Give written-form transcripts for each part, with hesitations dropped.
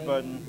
Button.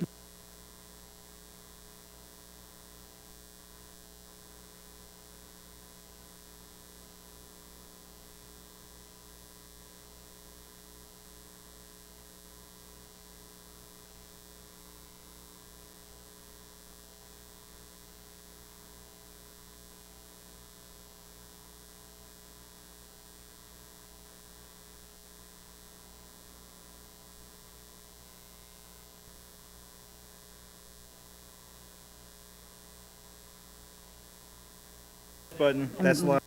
Button. That's live.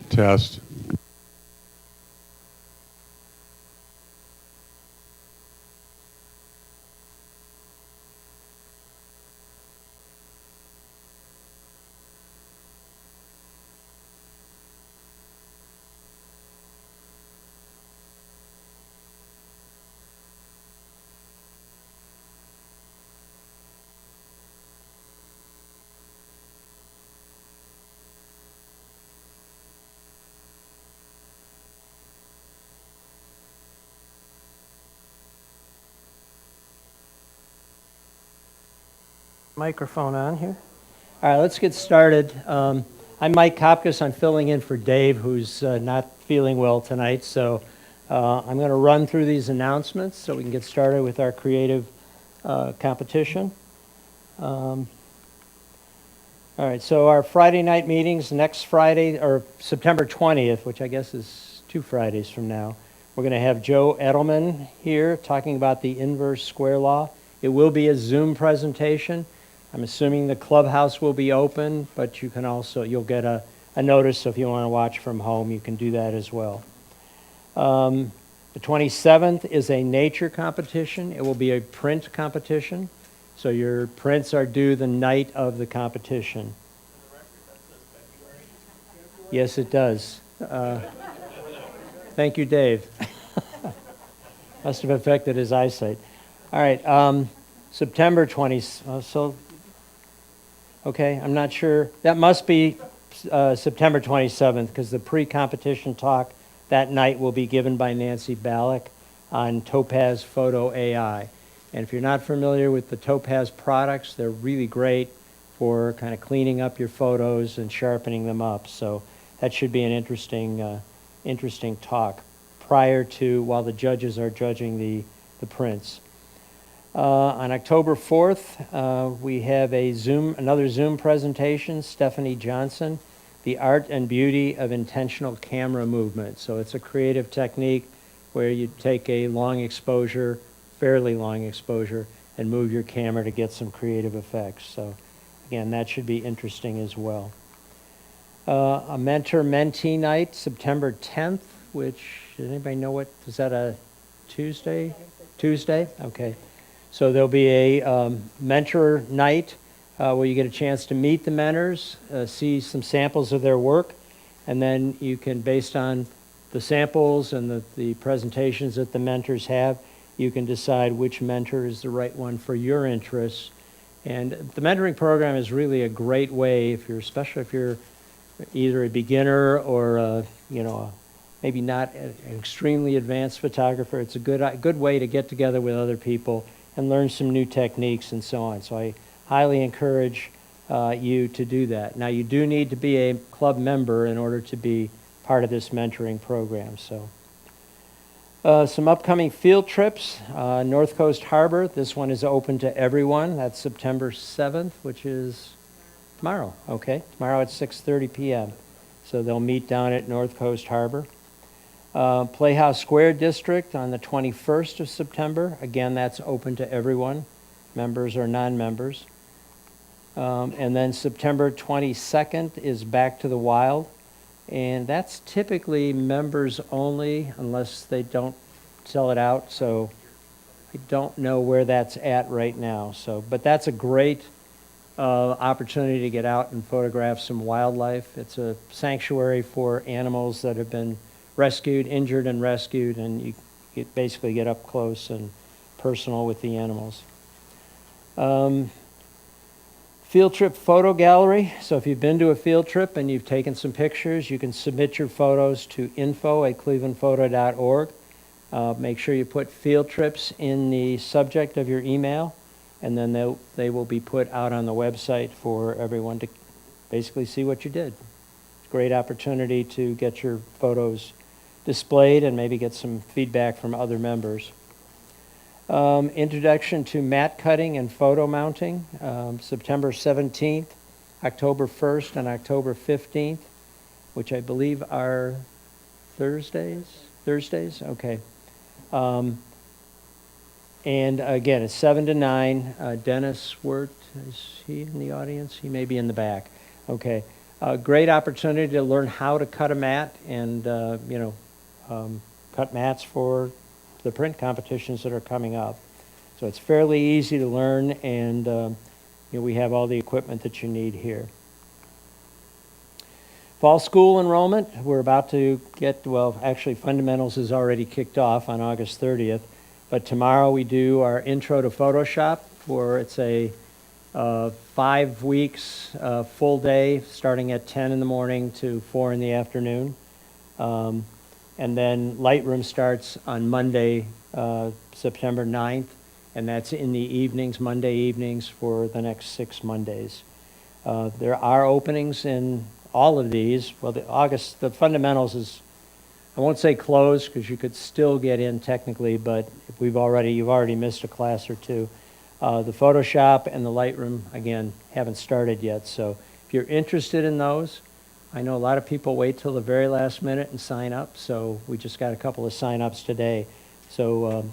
Test. Microphone on here. All right, let's get started. I'm Mike Kopkis. I'm filling in for Dave, who's not feeling well tonight. So I'm going to run through these announcements so we can get started with our creative competition. All right, so our Friday night meetings next Friday, or September 20th, which I guess is 2 Fridays from now, we're going to have Joe Edelman here talking about the inverse square law. It will be a Zoom presentation. I'm assuming the clubhouse will be open, but you can also, you'll get a notice, so if you want to watch from home, you can do that as well. The 27th is a nature competition. It will be a print competition. So your prints are due the night of the competition. Yes, it does. Thank you, Dave. Must have affected his eyesight. All right, September 20th. Okay, I'm not sure. That must be September 27th because the pre-competition talk that night will be given by Nancy Ballack. on Topaz Photo AI. And if you're not familiar with the Topaz products, they're really great for kind of cleaning up your photos and sharpening them up. So that should be an interesting talk prior to while the judges are judging the prints. On October 4th, we have another Zoom presentation, Stephanie Johnson, The Art and Beauty of Intentional Camera Movement. So it's a creative technique where you take a fairly long exposure, and move your camera to get some creative effects. So again, that should be interesting as well. A mentor-mentee night, September 10th, which, does anybody know is that a Tuesday? Tuesday? Okay. So there'll be a mentor night where you get a chance to meet the mentors, see some samples of their work, and then you can, based on the samples and the presentations that the mentors have, you can decide which mentor is the right one for your interests. And the mentoring program is really a great way, especially if you're either a beginner or maybe not an extremely advanced photographer. It's a good way to get together with other people and learn some new techniques and so on. So I highly encourage you to do that. Now, you do need to be a club member in order to be part of this mentoring program. So some upcoming field trips. North Coast Harbor, this one is open to everyone. That's September 7th, which is tomorrow. Okay, tomorrow at 6:30 p.m. So they'll meet down at North Coast Harbor. Playhouse Square District on the 21st of September. Again, that's open to everyone, members or non-members. And then September 22nd is Back to the Wild. And that's typically members only unless they don't sell it out. So I don't know where that's at right now. But that's a great opportunity to get out and photograph some wildlife. It's a sanctuary for animals that have been injured and rescued, and you basically get up close and personal with the animals. Field trip photo gallery. So if you've been to a field trip and you've taken some pictures, you can submit your photos to info@clevelandphoto.org. Make sure you put field trips in the subject of your email, and then they will be put out on the website for everyone to basically see what you did. It's a great opportunity to get your photos displayed and maybe get some feedback from other members. Introduction to matte cutting and photo mounting, September 17th, October 1st, and October 15th, which I believe are Thursdays? Thursdays? Okay. And again, it's 7 to 9. Dennis Wirt, is he in the audience? He may be in the back. Okay. Great opportunity to learn how to cut a mat and, cut mats for the print competitions that are coming up. So it's fairly easy to learn, and we have all the equipment that you need here. Fall school enrollment, we're about to actually Fundamentals is already kicked off on August 30th, but tomorrow we do our Intro to Photoshop, it's a 5 weeks, full day, starting at 10 in the morning to 4 in the afternoon. And then Lightroom starts on Monday, September 9th, and that's in the evenings, Monday evenings, for the next 6 Mondays. There are openings in all of these. Well, the Fundamentals is, I won't say closed because you could still get in technically, but you've already missed a class or two. The Photoshop and the Lightroom, again, haven't started yet. So if you're interested in those, I know a lot of people wait till the very last minute and sign up, so we just got a couple of sign-ups today. So,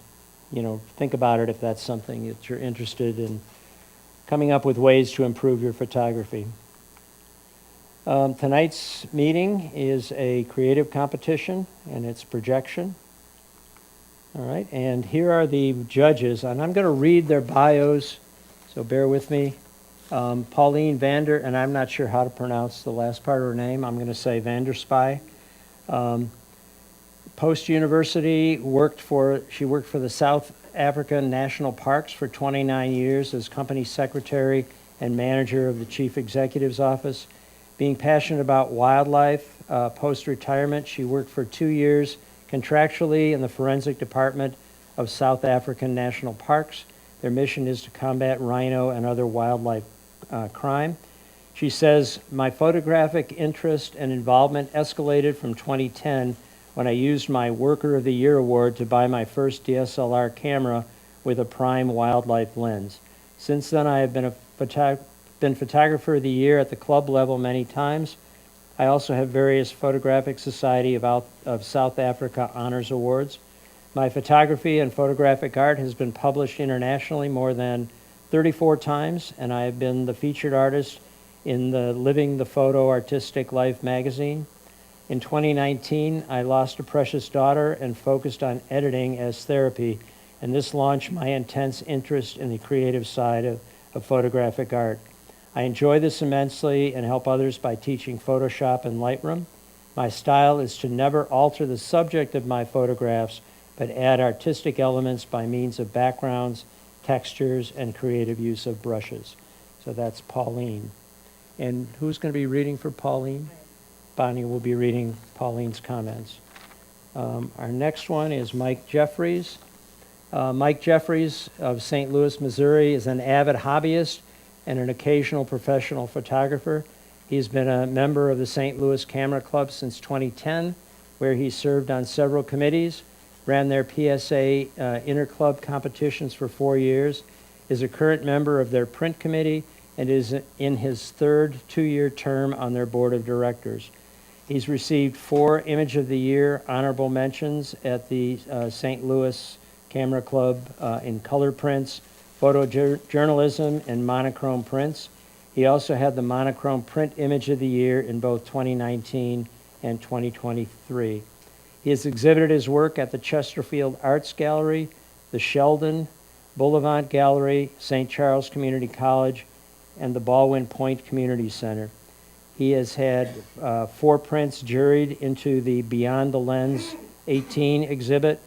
think about it if that's something that you're interested in, coming up with ways to improve your photography. Tonight's meeting is a creative competition, and it's projection. All right, and here are the judges, and I'm going to read their bios, so bear with me. Pauline Vander, and I'm not sure how to pronounce the last part of her name. I'm going to say Vanderspy. Post-university, she worked for the South African National Parks for 29 years as company secretary and manager of the chief executive's office. Being passionate about wildlife, post-retirement, she worked for 2 years contractually in the forensic department of South African national parks. Their mission is to combat rhino and other wildlife crime. She says, my photographic interest and involvement escalated from 2010 when I used my Worker of the Year award to buy my first DSLR camera with a prime wildlife lens. Since then, I have been Photographer of the Year at the club level many times. I also have various Photographic Society of South Africa honors awards. My photography and photographic art has been published internationally more than 34 times, and I have been the featured artist in the Living the Photo Artistic Life magazine. In 2019, I lost a precious daughter and focused on editing as therapy, and this launched my intense interest in the creative side of photographic art. I enjoy this immensely and help others by teaching Photoshop and Lightroom. My style is to never alter the subject of my photographs, but add artistic elements by means of backgrounds, textures, and creative use of brushes. So that's Pauline. And who's going to be reading for Pauline? Bonnie will be reading Pauline's comments. Our next one is Mike Jeffries. Mike Jeffries of St. Louis, Missouri is an avid hobbyist and an occasional professional photographer. He's been a member of the St. Louis Camera Club since 2010, where he served on several committees, ran their PSA interclub competitions for 4 years, is a current member of their print committee, and is in his third 2-year term on their board of directors. He's received 4 Image of the Year honorable mentions at the St. Louis Camera Club in color prints, photojournalism, and monochrome prints. He also had the monochrome print Image of the Year in both 2019 and 2023. He has exhibited his work at the Chesterfield Arts Gallery, the Sheldon, Boulevard Gallery, St. Charles Community College, and the Baldwin Point Community Center. He has had 4 prints juried into the Beyond the Lens 18 exhibit,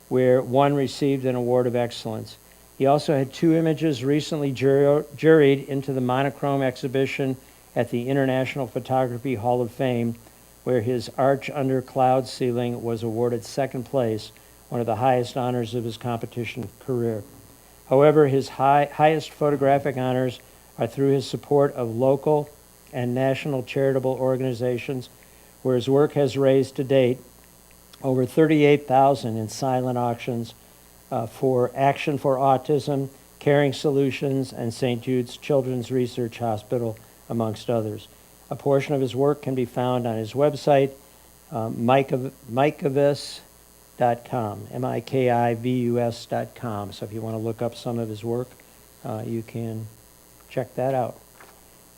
where 1 received an award of excellence. He also had 2 images recently juried into the monochrome exhibition at the International Photography Hall of Fame, where his Arch Under Cloud ceiling was awarded 2nd place, one of the highest honors of his competition career. However, his highest photographic honors are through his support of local and national charitable organizations, where his work has raised to date over $38,000 in silent auctions for Action for Autism, Caring Solutions, and St. Jude's Children's Research Hospital, amongst others. A portion of his work can be found on his website, Micavus.com, MIKIVUS.com. So if you want to look up some of his work, you can check that out.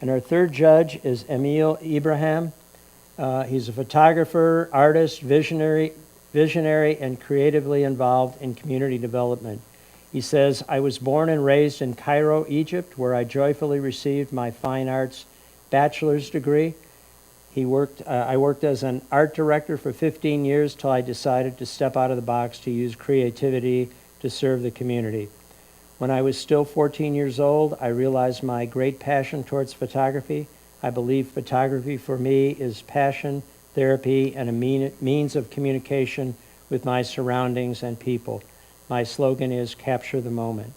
And our third judge is Emil Ibrahim. He's a photographer, artist, visionary, and creatively involved in community development. He says, I was born and raised in Cairo, Egypt, where I joyfully received my fine arts bachelor's degree. I worked as an art director for 15 years till I decided to step out of the box to use creativity to serve the community. When I was still 14 years old, I realized my great passion towards photography. I believe photography for me is passion, therapy, and a means of communication with my surroundings and people. My slogan is Capture the Moment.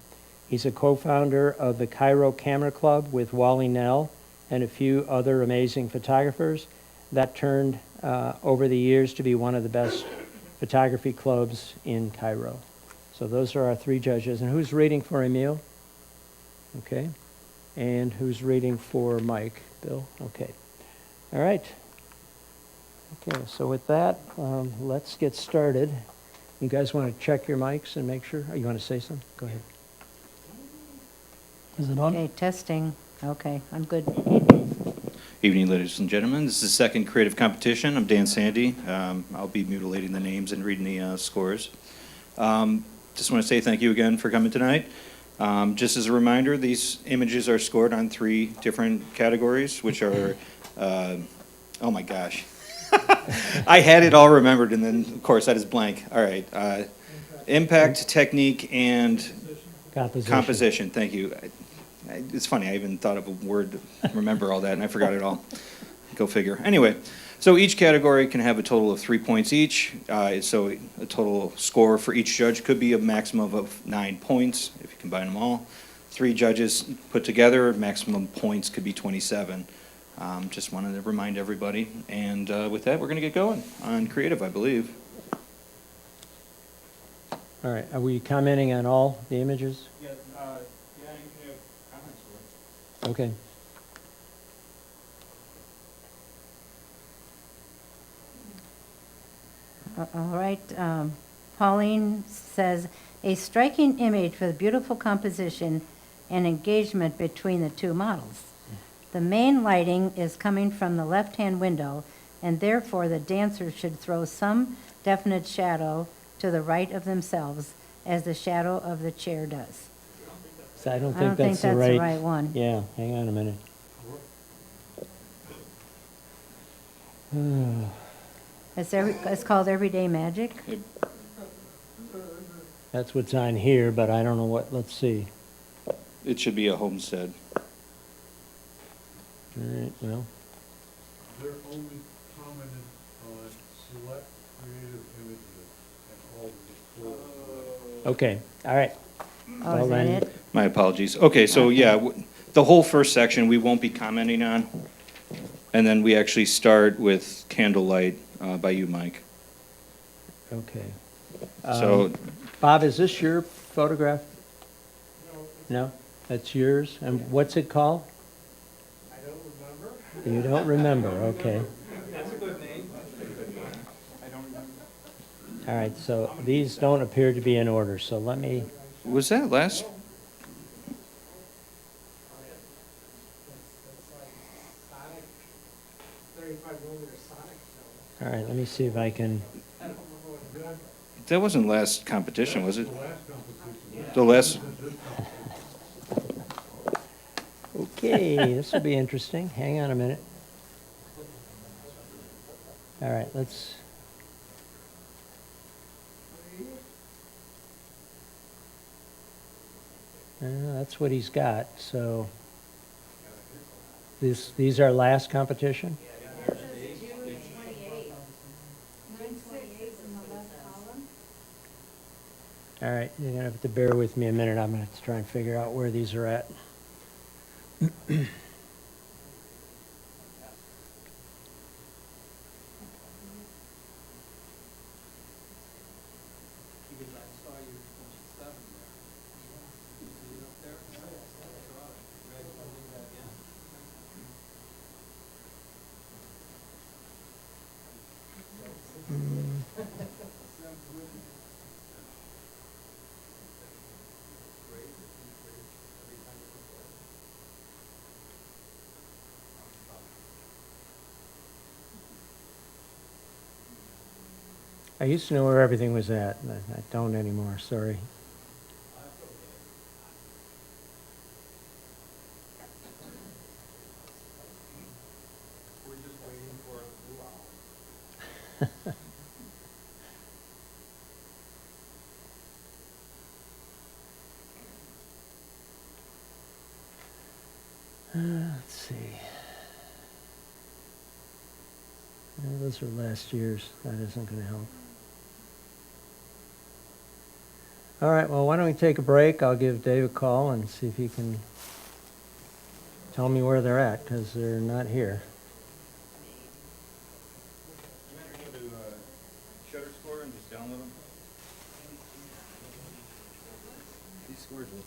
He's a co-founder of the Cairo Camera Club with Wally Nell and a few other amazing photographers. That turned over the years to be one of the best photography clubs in Cairo. So those are our 3 judges. And who's reading for Emil? Okay. And who's reading for Mike? Bill? Okay. All right. Okay, so with that, let's get started. You guys want to check your mics and make sure? Oh, you want to say something? Go ahead. Is it on? Okay, testing. Okay, I'm good. Evening, ladies and gentlemen. This is the second creative competition. I'm Dan Sandy. I'll be mutilating the names and reading the scores. Just want to say thank you again for coming tonight. Just as a reminder, these images are scored on 3 different categories, which are, oh my gosh. I had it all remembered, and then, of course, that is blank. All right. Impact, technique, and composition. Thank you. It's funny, I even thought of a word to remember all that, and I forgot it all. Go figure. Anyway, So each category can have a total of 3 points each. So a total score for each judge could be a maximum of 9 points if you combine them all. 3 judges put together, maximum points could be 27. Just wanted to remind everybody. And with that, we're going to get going on creative, I believe. All right, are we commenting on all the images? Yeah, you can have comments. Okay. All right, Pauline says, "A striking image with beautiful composition and engagement between the two models. The main lighting is coming from the left-hand window, and therefore the dancers should throw some definite shadow to the right of themselves, as the shadow of the chair does." So I don't I don't think that's the right. one. Yeah, hang on a minute. It's called Everyday Magic. That's what's on here, but I don't know what, let's see. It should be a homestead. All right, well, They're only commented on select creative images and all the displays. okay, all right. Oh, Well, is that then- it? My apologies. Okay, so yeah, the whole first section we won't be commenting on. And then we actually start with Candlelight by you, Mike. Okay. So Bob, is this your photograph? No? That's yours? And what's it called? I don't remember. You don't remember, okay. That's a good name. I don't remember. All right, so these don't appear to be in order, so let me, Was that last? all right, let me see if I can, That wasn't last competition, was it? The last, okay, this will be interesting. Hang on a minute. All right, let's. That's what he's got, so. These are last competition? All right, you're gonna have to bear with me a minute. I'm gonna have to try and figure out where these are at. I used to know where everything was at, but I don't anymore, sorry. We're just waiting for a blue owl. Let's see. Those are last year's. That isn't going to help. All right, well, why don't we take a break? I'll give Dave a call and see if he can tell me where they're at, because they're not here. You want to go to Shutter Score and just download them? These scores look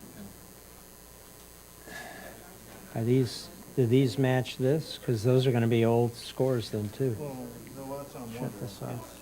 Do these match this? Because those are going to be old scores then, too. Well, no, that's on one. Shut this off.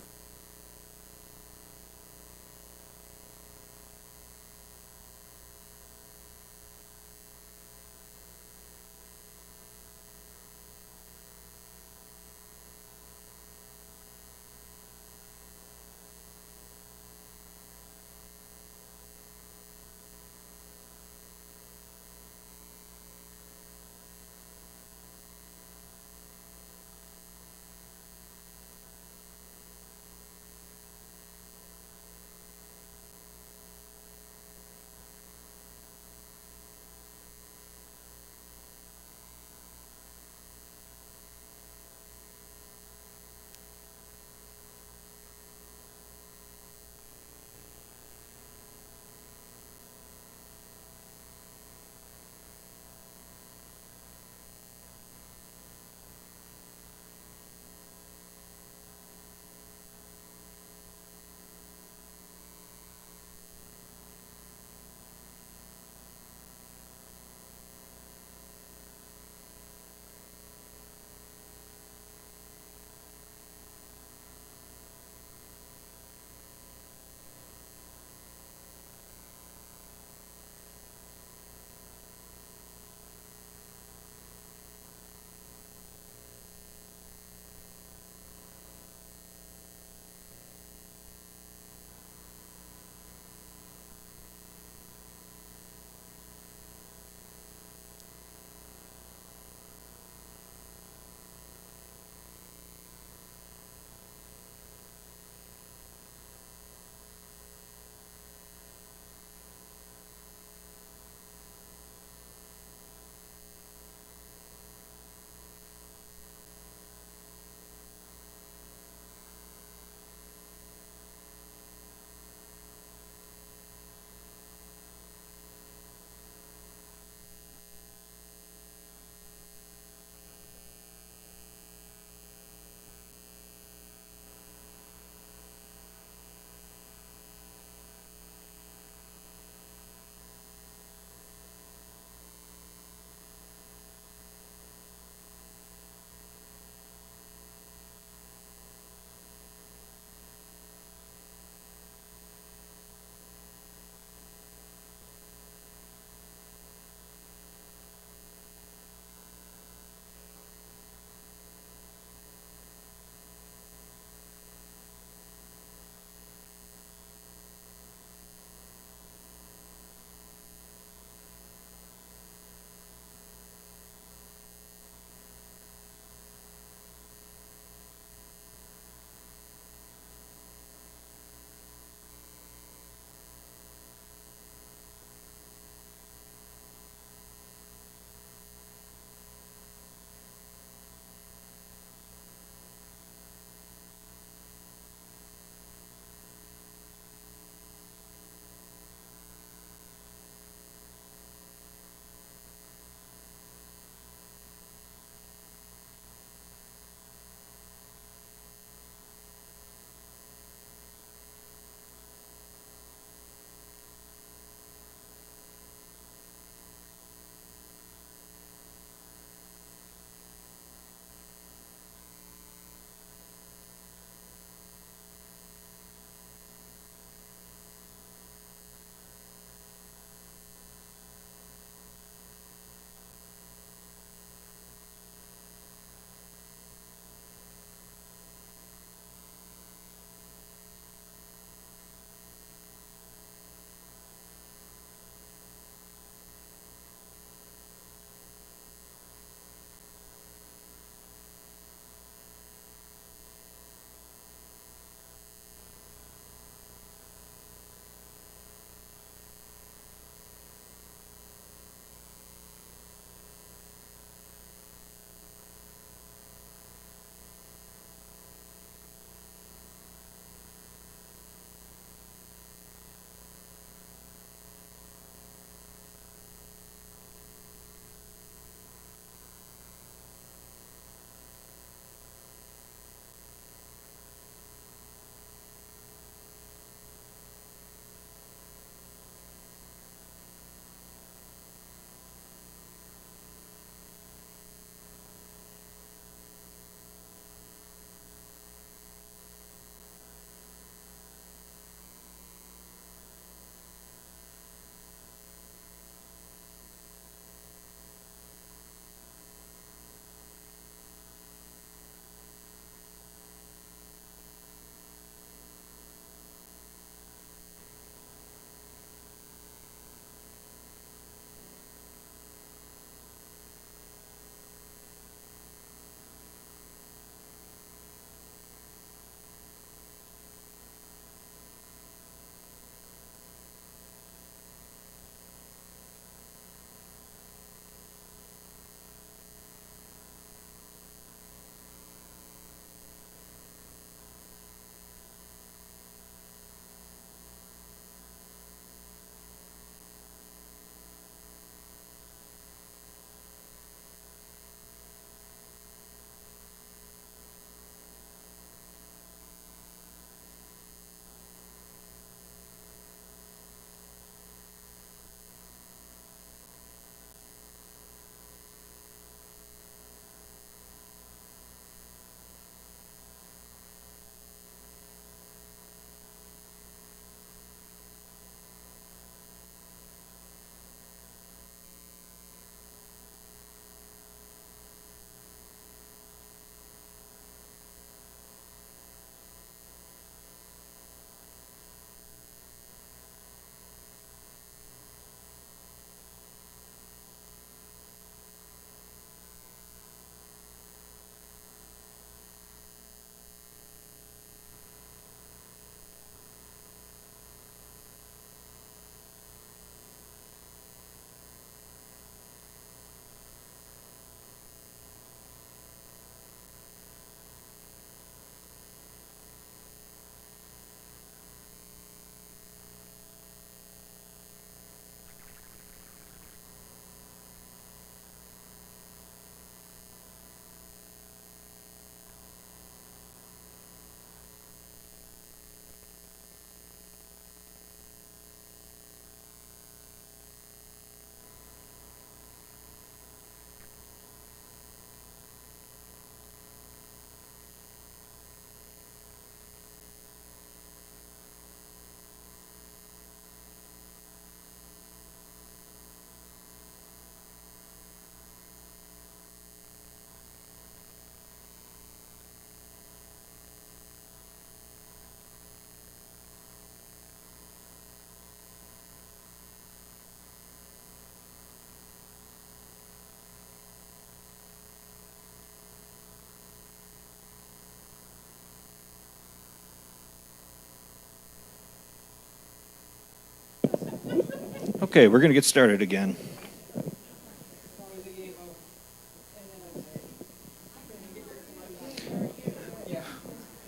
Okay, we're going to get started again.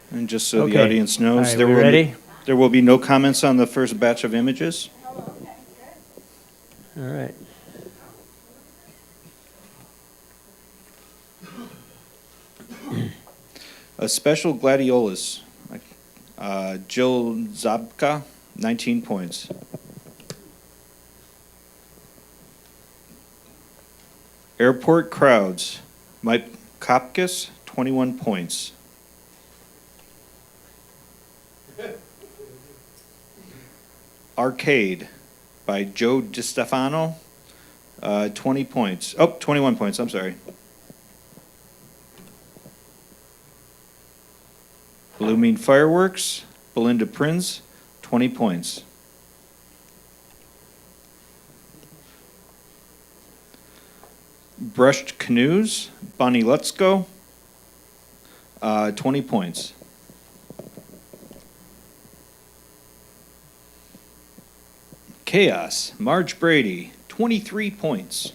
And just so the Okay. audience All knows, right, there we will ready? be, there will be no comments on the first batch of images. All right. A special gladiolus, Jill Zabka, 19 points. Airport crowds, Mike Kopkis, 21 points. Arcade by Joe DiStefano, 20 points. Oh, 21 points, I'm sorry. Blooming Fireworks, Belinda Prinz, 20 points. Brushed Canoes, Bonnie Lutzko, 20 points. Chaos, Marge Brady, 23 points.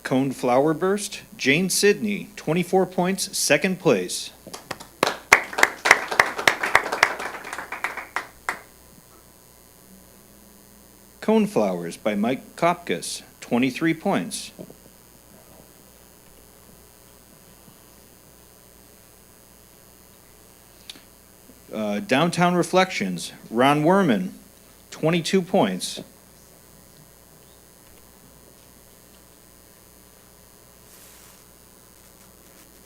Cone Flower Burst, Jane Sidney, 24 points, second place. Cone Flowers by Mike Kopkis, 23 points. Downtown Reflections, Ron Werman, 22 points.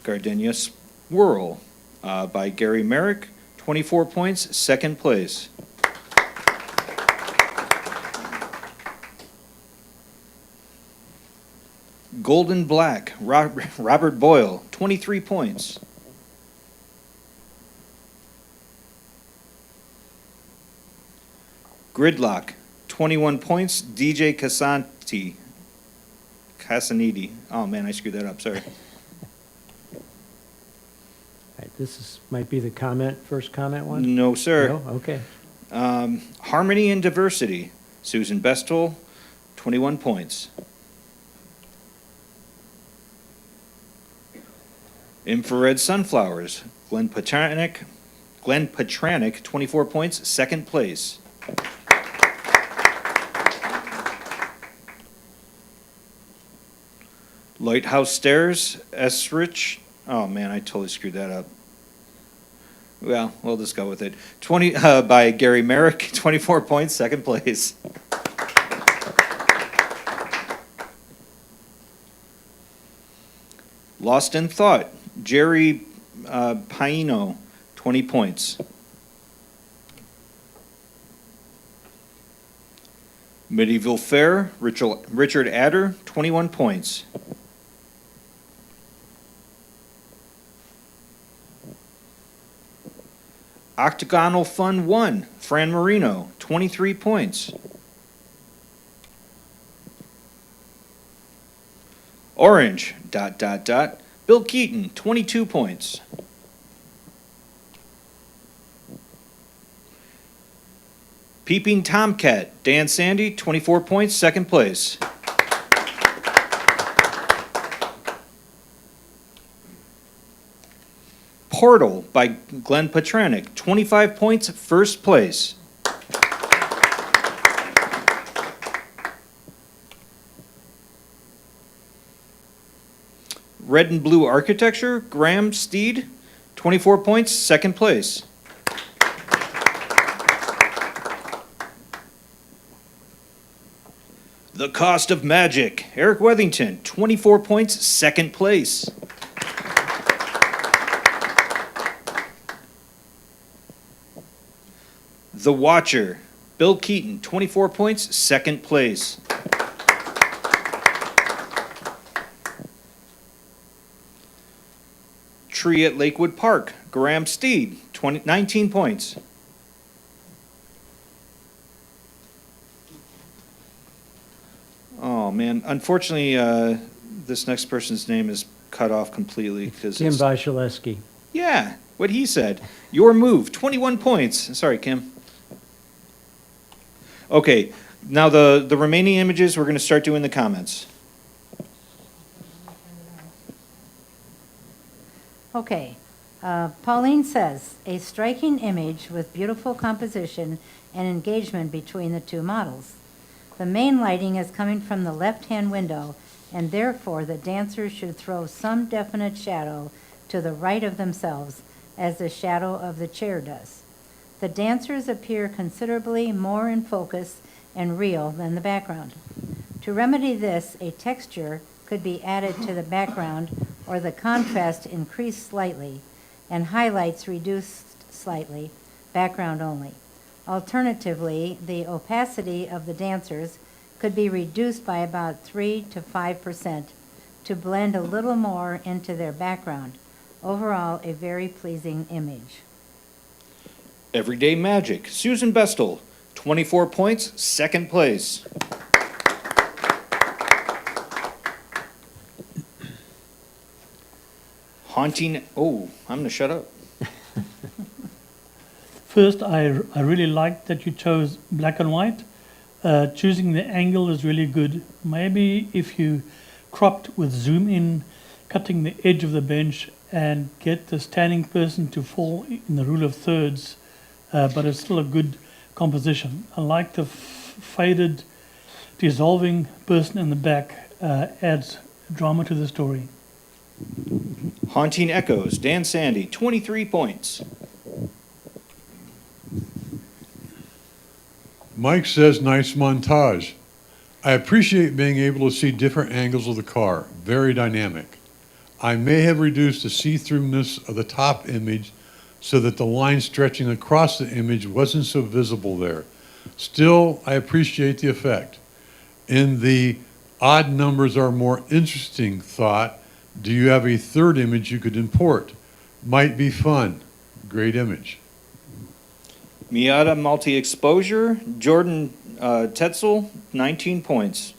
Gardenia Swirl by Gary Merrick, 24 points, second place. Golden Black, Robert Boyle, 23 points. Gridlock, 21 points, DJ Casanidi. Oh man, I screwed that up, sorry. All right, might be the first comment one? No, sir. No? Okay. Harmony and Diversity, Susan Bestel, 21 points. Infrared Sunflowers, Glenn Petranek, 24 points, second place. Lighthouse Stairs, Esrich, oh man, I totally screwed that up. Well, we'll just go with it. 20 by Gary Merrick, 24 points, second place. Lost in Thought, Jerry Paino, 20 points. Medieval Fair, Richard Adder, 21 points. Octagonal Fun 1, Fran Marino, 23 points. Orange, Bill Keaton, 22 points. Peeping Tomcat, Dan Sandy, 24 points, second place. Portal by Glenn Petranek, 25 points, first place. Red and Blue Architecture, Graham Steed, 24 points, second place. The Cost of Magic, Eric Wethington, 24 points, second place. The Watcher, Bill Keaton, 24 points, second place. Tree at Lakewood Park, Graham Steed, 19 points. Oh, man, unfortunately, this next person's name is cut off completely because Jim Bashaleski. yeah, what he said. Your move, 21 points. Sorry, Kim. Okay, now the remaining images, we're going to start doing the comments. Okay. Pauline says, a striking image with beautiful composition and engagement between the two models. The main lighting is coming from the left-hand window, and therefore the dancers should throw some definite shadow to the right of themselves, as the shadow of the chair does. The dancers appear considerably more in focus and real than the background. To remedy this, a texture could be added to the background or the contrast increased slightly and highlights reduced slightly, background only. Alternatively, the opacity of the dancers could be reduced by about 3 to 5% to blend a little more into their background. Overall, a very pleasing image. Everyday Magic, Susan Bestel, 24 points, second place. Haunting, oh, I'm gonna shut up. First, I really like that you chose black and white. Choosing the angle is really good. Maybe if you cropped with zoom in, cutting the edge of the bench and get the standing person to fall in the rule of thirds, but it's still a good composition. I like the faded, dissolving person in the back, adds drama to the story. Haunting Echoes, Dan Sandy, 23 points. Mike says, nice montage. I appreciate being able to see different angles of the car. Very dynamic. I may have reduced the see-throughness of the top image so that the line stretching across the image wasn't so visible there. Still, I appreciate the effect. In the odd numbers are more interesting thought, do you have a third image you could import? Might be fun. Great image. Miata Multi-Exposure, Jordan Tetzel, 19 points.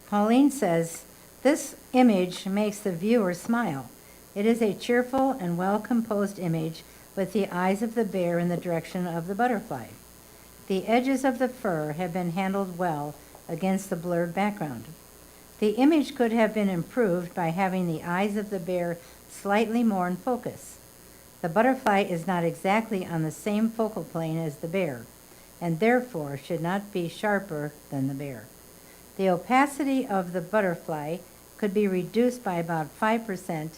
Pauline says, this image makes the viewer smile. It is a cheerful and well-composed image with the eyes of the bear in the direction of the butterfly. The edges of the fur have been handled well against the blurred background. The image could have been improved by having the eyes of the bear slightly more in focus. The butterfly is not exactly on the same focal plane as the bear, and therefore should not be sharper than the bear. The opacity of the butterfly could be reduced by about 5%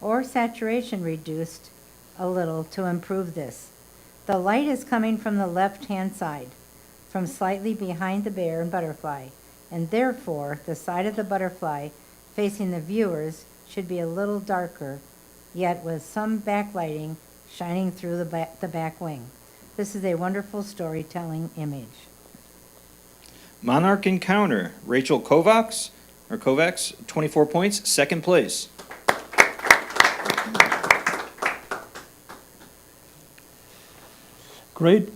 or saturation reduced a little to improve this. The light is coming from the left-hand side, from slightly behind the bear and butterfly, and therefore the side of the butterfly facing the viewers should be a little darker, yet with some backlighting shining through the back wing. This is a wonderful storytelling image. Monarch Encounter, Rachel Kovacs, 24 points, second place. Great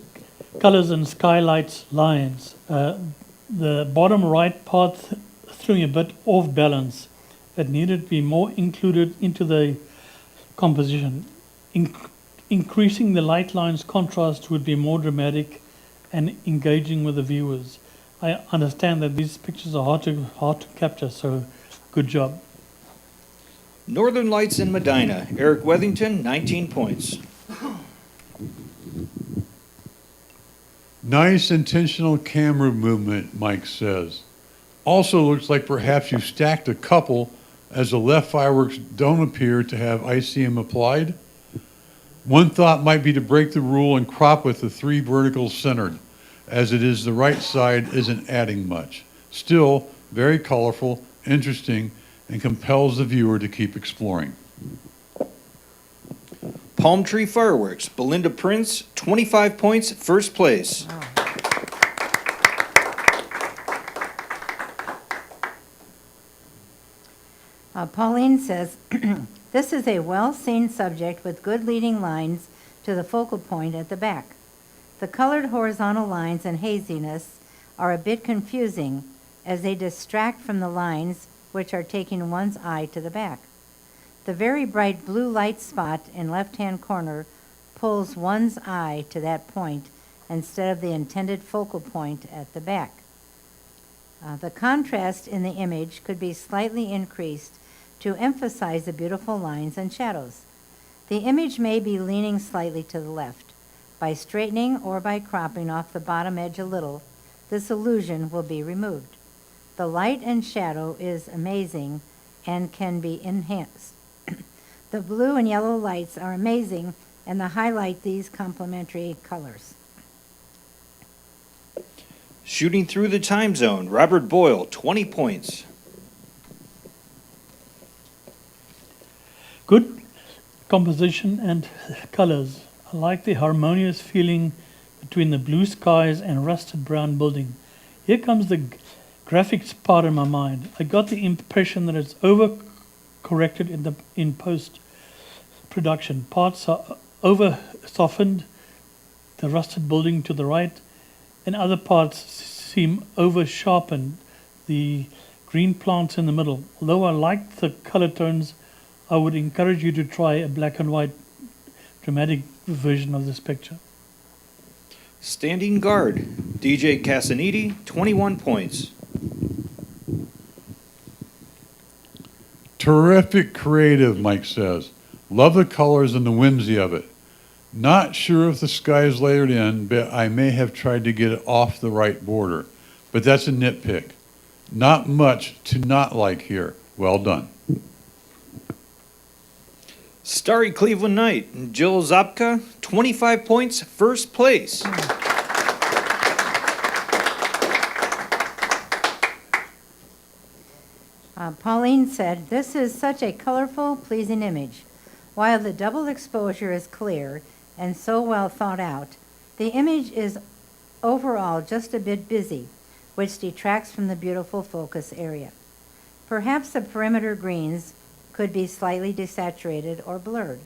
colors and skylights lines. The bottom right part threw me a bit off balance. It needed to be more included into the composition. Increasing the light lines contrast would be more dramatic and engaging with the viewers. I understand that these pictures are hard to capture, so good job. Northern Lights in Medina, Eric Wethington, 19 points. Nice intentional camera movement, Mike says. Also looks like perhaps you stacked a couple as the left fireworks don't appear to have ICM applied. One thought might be to break the rule and crop with the 3 verticals centered, as it is the right side isn't adding much. Still, very colorful, interesting, and compels the viewer to keep exploring. Palm Tree Fireworks, Belinda Prince, 25 points, first place. Pauline says, this is a well-seen subject with good leading lines to the focal point at the back. The colored horizontal lines and haziness are a bit confusing as they distract from the lines which are taking one's eye to the back. The very bright blue light spot in left-hand corner pulls one's eye to that point instead of the intended focal point at the back. The contrast in the image could be slightly increased to emphasize the beautiful lines and shadows. The image may be leaning slightly to the left. By straightening or by cropping off the bottom edge a little, this illusion will be removed. The light and shadow is amazing and can be enhanced. The blue and yellow lights are amazing and they highlight these complementary colors. Shooting through the time zone, Robert Boyle, 20 points. Good composition and colors. I like the harmonious feeling between the blue skies and rusted brown building. Here comes the graphics part in my mind. I got the impression that it's over-corrected in post-production. Parts are over-softened, the rusted building to the right, and other parts seem over-sharpened, the green plants in the middle. Although I like the color tones, I would encourage you to try a black and white dramatic version of this picture. Standing guard, DJ Casaniti, 21 points. Terrific creative, Mike says. Love the colors and the whimsy of it. Not sure if the sky is layered in, but I may have tried to get it off the right border. But that's a nitpick. Not much to not like here. Well done. Starry Cleveland Knight, Jill Zapka, 25 points, first place. Pauline said, "This is such a colorful, pleasing image. While the double exposure is clear and so well thought out, the image is overall just a bit busy, which detracts from the beautiful focus area. Perhaps the perimeter greens could be slightly desaturated or blurred.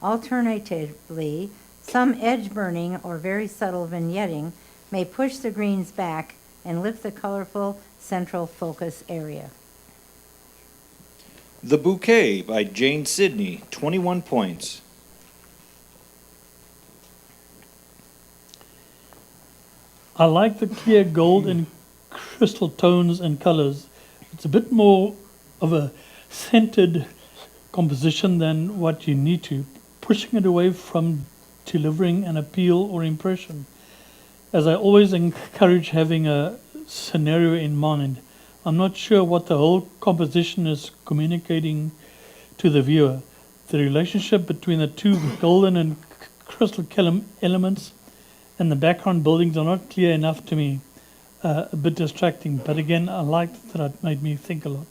Alternatively, some edge burning or very subtle vignetting may push the greens back and lift the colorful central focus area." The Bouquet by Jane Sidney, 21 points. I like the clear gold and crystal tones and colors. It's a bit more of a centered composition than what you need to, pushing it away from delivering an appeal or impression. As I always encourage having a scenario in mind, I'm not sure what the whole composition is communicating to the viewer. The relationship between the two golden and crystal elements and the background buildings are not clear enough to me. A bit distracting, but again, I liked that it made me think a lot.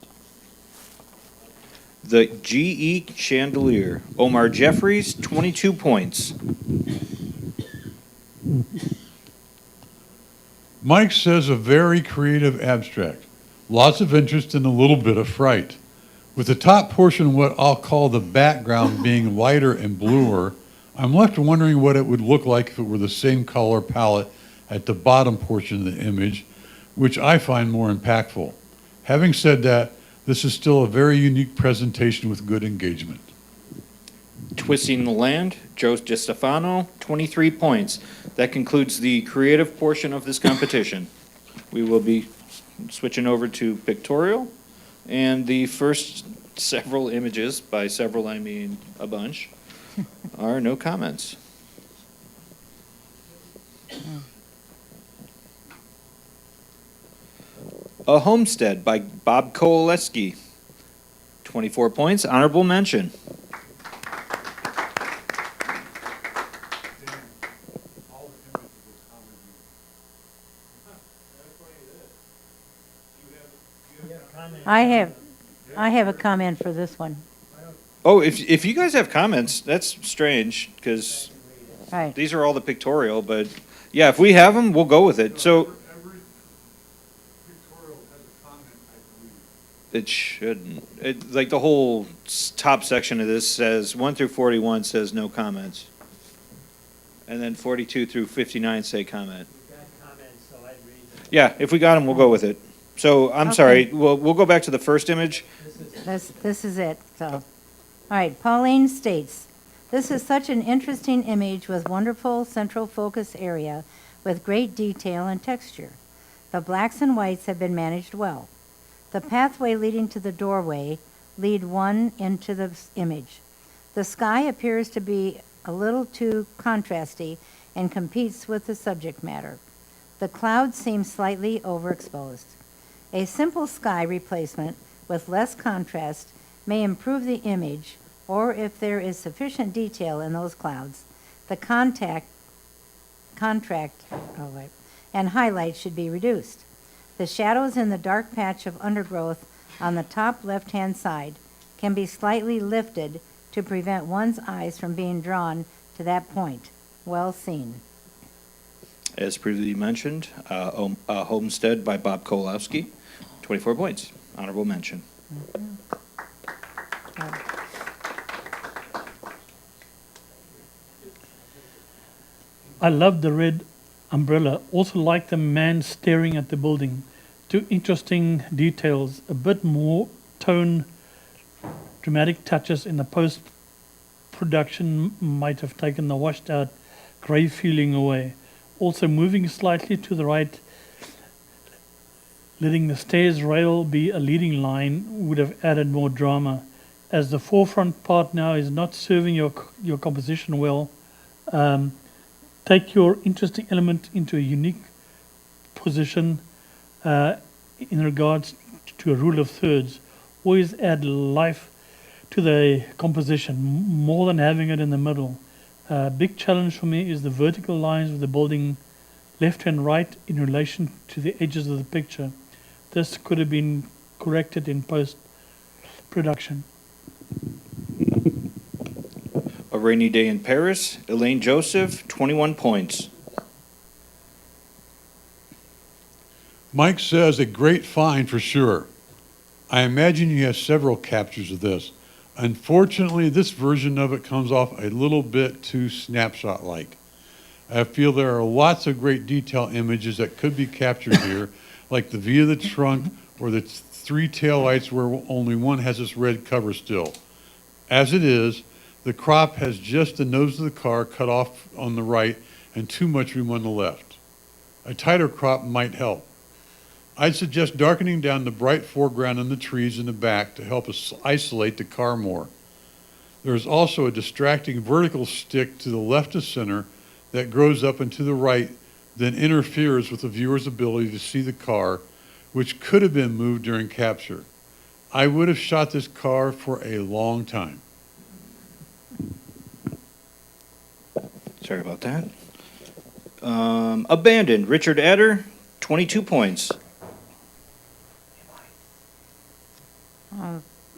The GE Chandelier, Omar Jeffries, 22 points. Mike says a very creative abstract. Lots of interest and a little bit of fright. With the top portion, what I'll call the background, being lighter and bluer, I'm left wondering what it would look like if it were the same color palette at the bottom portion of the image, which I find more impactful. Having said that, this is still a very unique presentation with good engagement. Twisting the Land, Joe DiStefano, 23 points. That concludes the creative portion of this competition. We will be switching over to pictorial, and the first several images, by several I mean a bunch, are no comments. A Homestead by Bob Kowaleski, 24 points, honorable mention. I have a comment for this one. Oh, if you guys have comments, that's strange, because Right. these are all the pictorial, but yeah, if we have them, we'll go with it. So Every pictorial has a comment, I believe. it shouldn't. Like the whole top section of this says 1 through 41 says no comments, and then 42 through 59 say comment. Yeah, if we got them, we'll go with it. So I'm Okay. sorry. We'll go back to the first image. This is it, so. All right, Pauline states, "This is such an interesting image with wonderful central focus area with great detail and texture. The blacks and whites have been managed well. The pathway leading to the doorway lead one into the image. The sky appears to be a little too contrasty and competes with the subject matter. The clouds seem slightly overexposed. A simple sky replacement with less contrast may improve the image, or if there is sufficient detail in those clouds, the contract and highlight should be reduced. The shadows in the dark patch of undergrowth on the top left-hand side can be slightly lifted to prevent one's eyes from being drawn to that point. Well seen." As previously mentioned, Homestead by Bob Kolowski, 24 points. Honorable mention. I love the red umbrella. Also like the man staring at the building. Two interesting details. A bit more tone, dramatic touches in the post-production might have taken the washed out grey feeling away. Also moving slightly to the right, letting the stairs rail be a leading line would have added more drama. As the forefront part now is not serving your composition well, take your interesting element into a unique position in regards to a rule of thirds. Always add life to the composition more than having it in the middle. Big challenge for me is the vertical lines of the building left and right in relation to the edges of the picture. This could have been corrected in post-production. A Rainy Day in Paris, Elaine Joseph, 21 points. Mike says a great find for sure. I imagine you have several captures of this. Unfortunately, this version of it comes off a little bit too snapshot-like. I feel there are lots of great detail images that could be captured here, like the view of the trunk or the three taillights where only one has this red cover still. As it is, the crop has just the nose of the car cut off on the right and too much room on the left. A tighter crop might help. I'd suggest darkening down the bright foreground and the trees in the back to help us isolate the car more. There is also a distracting vertical stick to the left of center that grows up and to the right, then interferes with the viewer's ability to see the car, which could have been moved during capture. I would have shot this car for a long time. Sorry about that. Abandoned, Richard Adder, 22 points.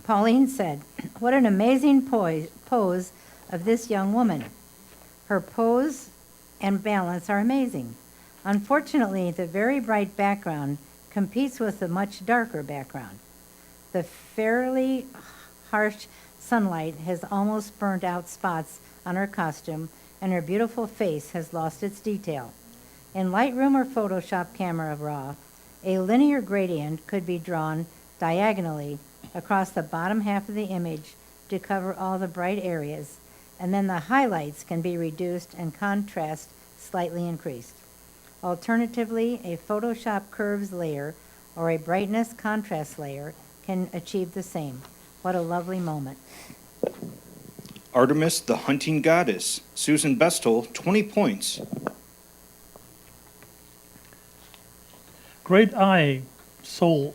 Pauline said, "What an amazing pose of this young woman. Her pose and balance are amazing. Unfortunately, the very bright background competes with the much darker background. The fairly harsh sunlight has almost burned out spots on her costume, and her beautiful face has lost its detail. In Lightroom or Photoshop Camera Raw, a linear gradient could be drawn diagonally across the bottom half of the image to cover all the bright areas, and then the highlights can be reduced and contrast slightly increased. Alternatively, a Photoshop curves layer or a brightness contrast layer can achieve the same. What a lovely moment." Artemis, the Hunting Goddess, Susan Bestel, 20 points. Great eye, soul,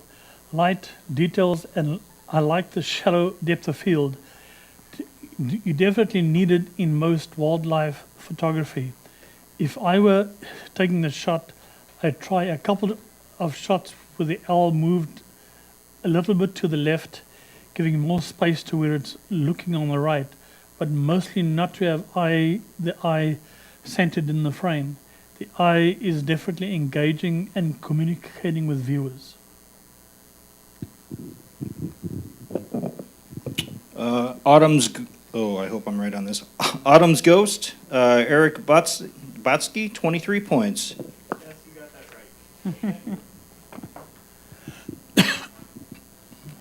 light, details, and I like the shallow depth of field. You definitely need it in most wildlife photography. If I were taking the shot, I'd try a couple of shots where the owl moved a little bit to the left, giving more space to where it's looking on the right, but mostly not to have the eye centered in the frame. The eye is definitely engaging and communicating with viewers. I hope I'm right on this. Autumn's Ghost, Eric Botsky, 23 points. Yes, you got that right.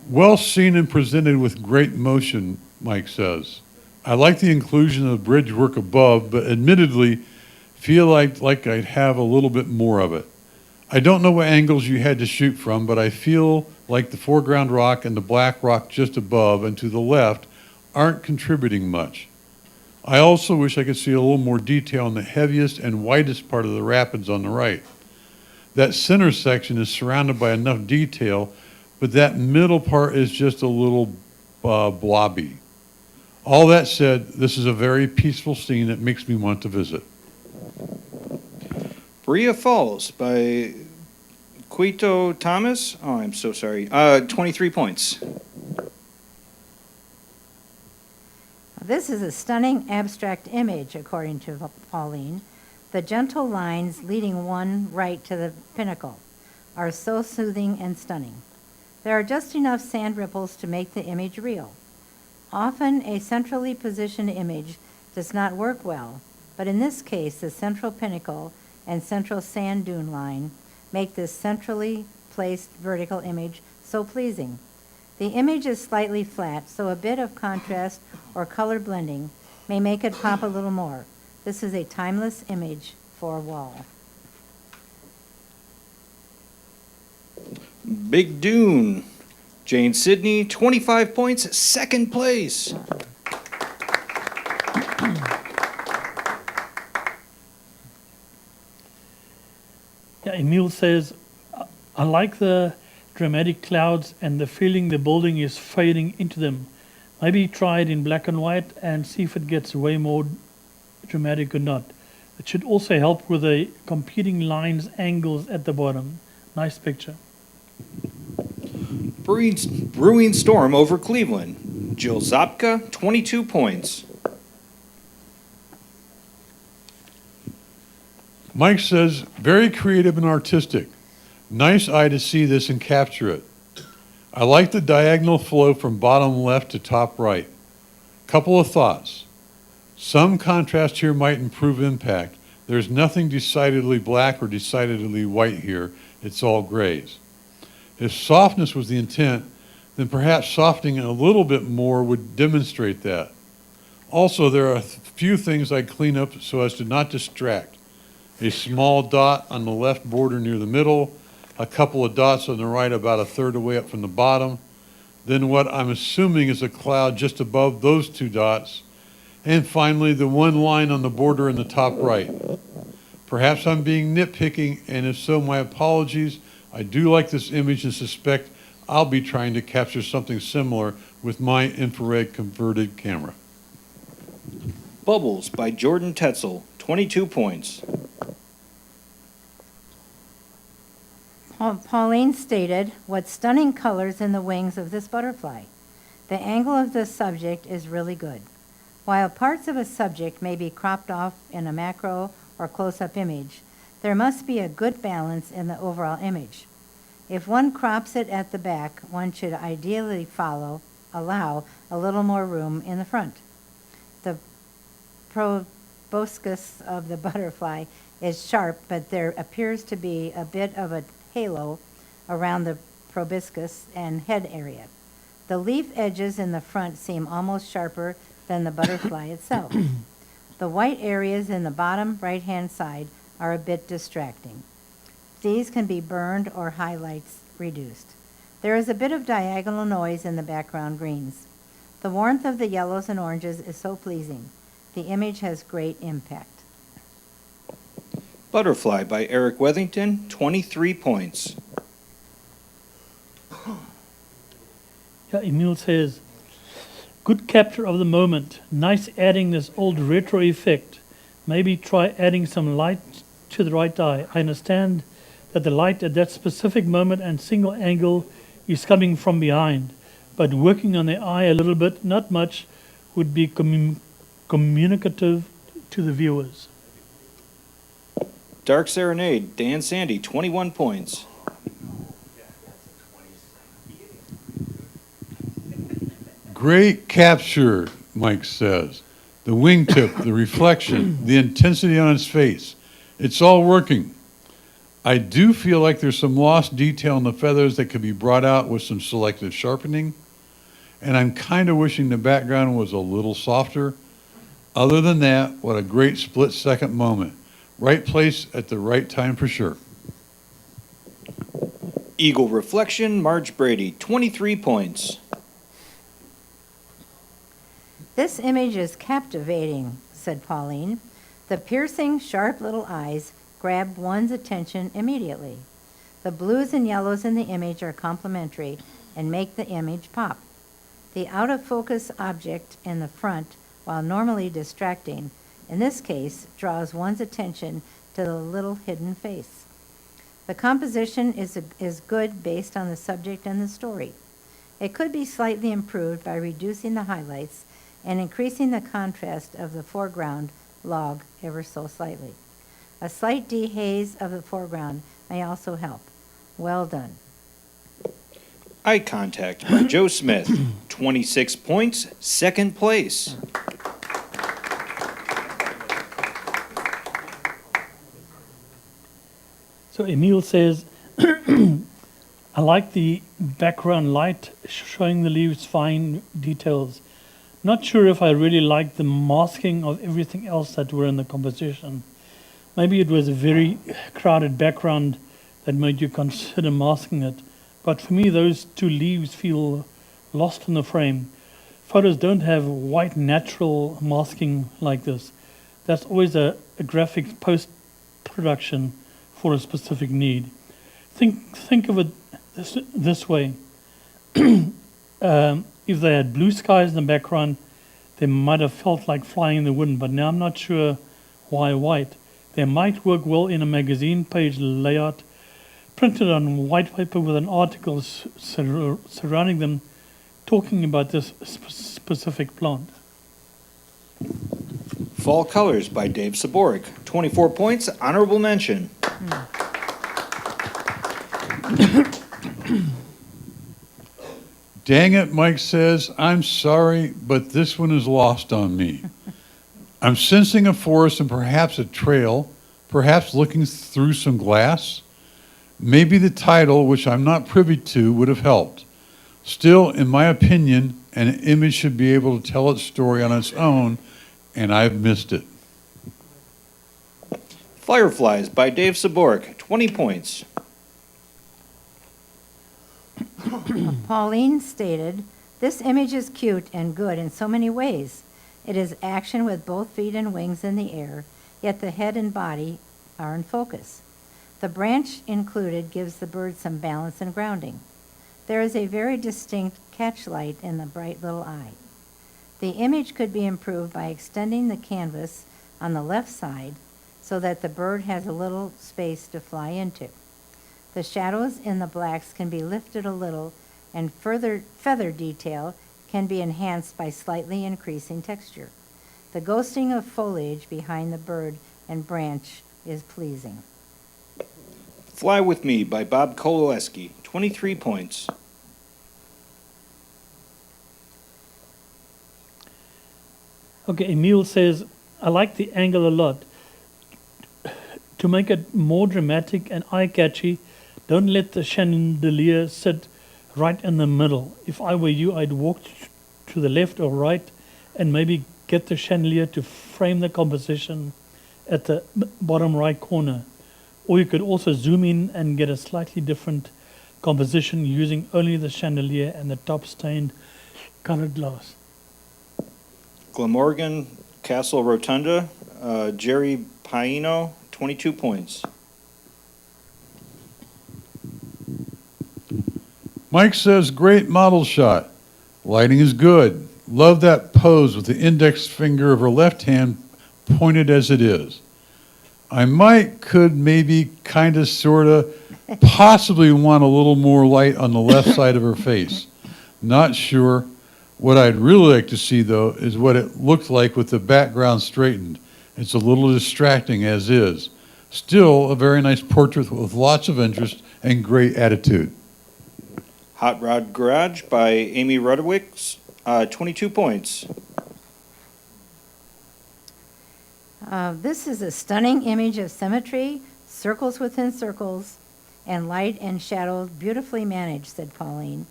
Well seen and presented with great motion. Mike says. I like the inclusion of bridge work above, but admittedly, feel like I'd have a little bit more of it. I don't know what angles you had to shoot from, but I feel like the foreground rock and the black rock just above and to the left aren't contributing much. I also wish I could see a little more detail on the heaviest and widest part of the rapids on the right. That center section is surrounded by enough detail, but that middle part is just a little blobby. All that said, this is a very peaceful scene that makes me want to visit. Bria Falls by Quito Thomas. Oh, I'm so sorry. 23 points. This is a stunning abstract image, according to Pauline. The gentle lines leading one right to the pinnacle are so soothing and stunning. There are just enough sand ripples to make the image real. Often a centrally positioned image does not work well, but in this case, the central pinnacle and central sand dune line make this centrally placed vertical image so pleasing. The image is slightly flat, so a bit of contrast or color blending may make it pop a little more. This is a timeless image for a wall. Big Dune. Jane Sidney, 25 points, second place. Yeah, Emil says, I like the dramatic clouds and the feeling the building is fading into them. Maybe try it in black and white and see if it gets way more dramatic or not. It should also help with the competing lines, angles at the bottom. Nice picture. Brewing storm over Cleveland. Jill Zopka, 22 points. Mike says, very creative and artistic. Nice eye to see this and capture it. I like the diagonal flow from bottom left to top right. Couple of thoughts. Some contrast here might improve impact. There's nothing decidedly black or decidedly white here. It's all grays. If softness was the intent, then perhaps softening it a little bit more would demonstrate that. Also, there are a few things I'd clean up so as to not distract. A small dot on the left border near the middle, a couple of dots on the right about a third of the way up from the bottom, then what I'm assuming is a cloud just above those two dots, and finally the one line on the border in the top right. Perhaps I'm being nitpicking, and if so, my apologies. I do like this image and suspect I'll be trying to capture something similar with my infrared converted camera. Bubbles by Jordan Tetzel, 22 points. Pauline stated, what stunning colors in the wings of this butterfly. The angle of this subject is really good. While parts of a subject may be cropped off in a macro or close-up image, there must be a good balance in the overall image. If one crops it at the back, one should ideally allow a little more room in the front. The proboscis of the butterfly is sharp, but there appears to be a bit of a halo around the proboscis and head area. The leaf edges in the front seem almost sharper than the butterfly itself. The white areas in the bottom right-hand side are a bit distracting. These can be burned or highlights reduced. There is a bit of diagonal noise in the background greens. The warmth of the yellows and oranges is so pleasing. The image has great impact. Butterfly by Eric Wethington, 23 points. Yeah, Emil says, good capture of the moment. Nice adding this old retro effect. Maybe try adding some light to the right eye. I understand that the light at that specific moment and single angle is coming from behind, but working on the eye a little bit, not much, would be communicative to the viewers. Dark Serenade, Dan Sandy, 21 points. Great capture, Mike says. The wingtip, the reflection, the intensity on his face. It's all working. I do feel like there's some lost detail in the feathers that could be brought out with some selective sharpening. and I'm kind of wishing the background was a little softer. Other than that, what a great split-second moment. Right place at the right time for sure. Eagle Reflection, Marge Brady, 23 points. This image is captivating, said Pauline. The piercing, sharp little eyes grab one's attention immediately. The blues and yellows in the image are complementary and make the image pop. The out-of-focus object in the front, while normally distracting, in this case draws one's attention to the little hidden face. The composition is good based on the subject and the story. It could be slightly improved by reducing the highlights and increasing the contrast of the foreground log ever so slightly. A slight dehaze of the foreground may also help. Well done. Eye Contact by Joe Smith, 26 points, second place. So Emil says, I like the background light showing the leaves' fine details. Not sure if I really like the masking of everything else that were in the composition. Maybe it was a very crowded background that made you consider masking it. But for me, those two leaves feel lost in the frame. Photos don't have white natural masking like this. That's always a graphic post-production for a specific need. Think of it this way. If they had blue skies in the background, they might have felt like flying in the wind, but now I'm not sure why white. They might work well in a magazine page layout, printed on white paper with an article surrounding them, talking about this specific plant. Fall Colors by Dave Saborik, 24 points, honorable mention. Dang it, Mike says, I'm sorry, but this one is lost on me. I'm sensing a forest and perhaps a trail, perhaps looking through some glass. Maybe the title, which I'm not privy to, would have helped. Still, in my opinion, an image should be able to tell its story on its own, and I've missed it. Fireflies by Dave Saborik, 20 points. Pauline stated, this image is cute and good in so many ways. It is action with both feet and wings in the air, yet the head and body are in focus. The branch included gives the bird some balance and grounding. There is a very distinct catchlight in the bright little eye. The image could be improved by extending the canvas on the left side so that the bird has a little space to fly into. The shadows in the blacks can be lifted a little, and further feather detail can be enhanced by slightly increasing texture. The ghosting of foliage behind the bird and branch is pleasing. Fly With Me by Bob Kowaleski, 23 points. Okay, Emil says, I like the angle a lot. To make it more dramatic and eye-catchy, don't let the chandelier sit right in the middle. If I were you, I'd walk to the left or right and maybe get the chandelier to frame the composition at the bottom right corner. Or you could also zoom in and get a slightly different composition using only the chandelier and the top stained colored glass. Glamorgan Castle Rotunda, Jerry Paino, 22 points. Mike says, great model shot. Lighting is good. Love that pose with the index finger of her left hand pointed as it is. could maybe kind of, sort of, possibly want a little more light on the left side of her face. Not sure. What I'd really like to see, though, is what it looked like with the background straightened. It's a little distracting as is. Still, a very nice portrait with lots of interest and great attitude. Hot Rod Garage by Amy Rudowicz, 22 points. This is a stunning image of symmetry, circles within circles, and light and shadow beautifully managed, said Pauline.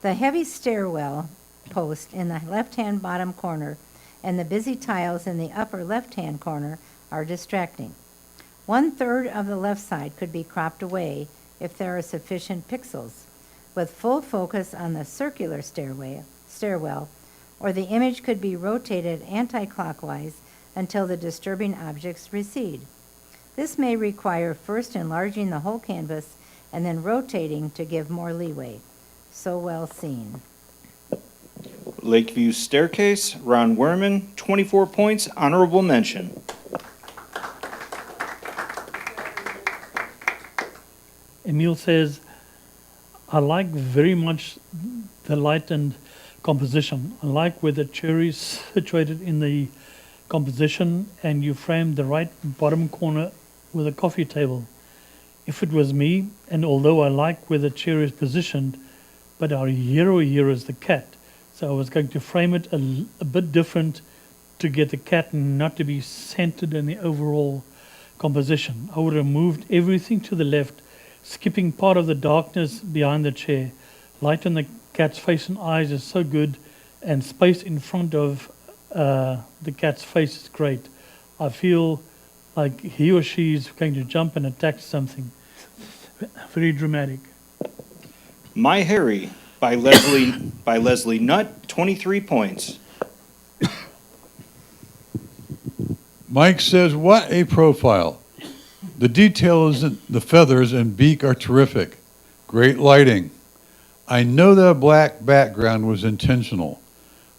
The heavy stairwell post in the left-hand bottom corner and the busy tiles in the upper left-hand corner are distracting. 1/3 of the left side could be cropped away if there are sufficient pixels, with full focus on the circular stairwell, or the image could be rotated anti-clockwise until the disturbing objects recede. This may require first enlarging the whole canvas and then rotating to give more leeway. So well seen. Lakeview Staircase, Ron Werman, 24 points, honorable mention. Emil says, I like very much the light and composition. I like where the chair is situated in the composition and you framed the right bottom corner with a coffee table. If it was me, and although I like where the chair is positioned, but our hero here is the cat, so I was going to frame it a bit different to get the cat not to be centered in the overall composition. I would have moved everything to the left, skipping part of the darkness behind the chair. Light on the cat's face and eyes is so good, and space in front of the cat's face is great. I feel like he or she is going to jump and attack something. Very dramatic. My Harry by Leslie Nutt, 23 points. Mike says, what a profile. The details in the feathers and beak are terrific. Great lighting. I know that black background was intentional,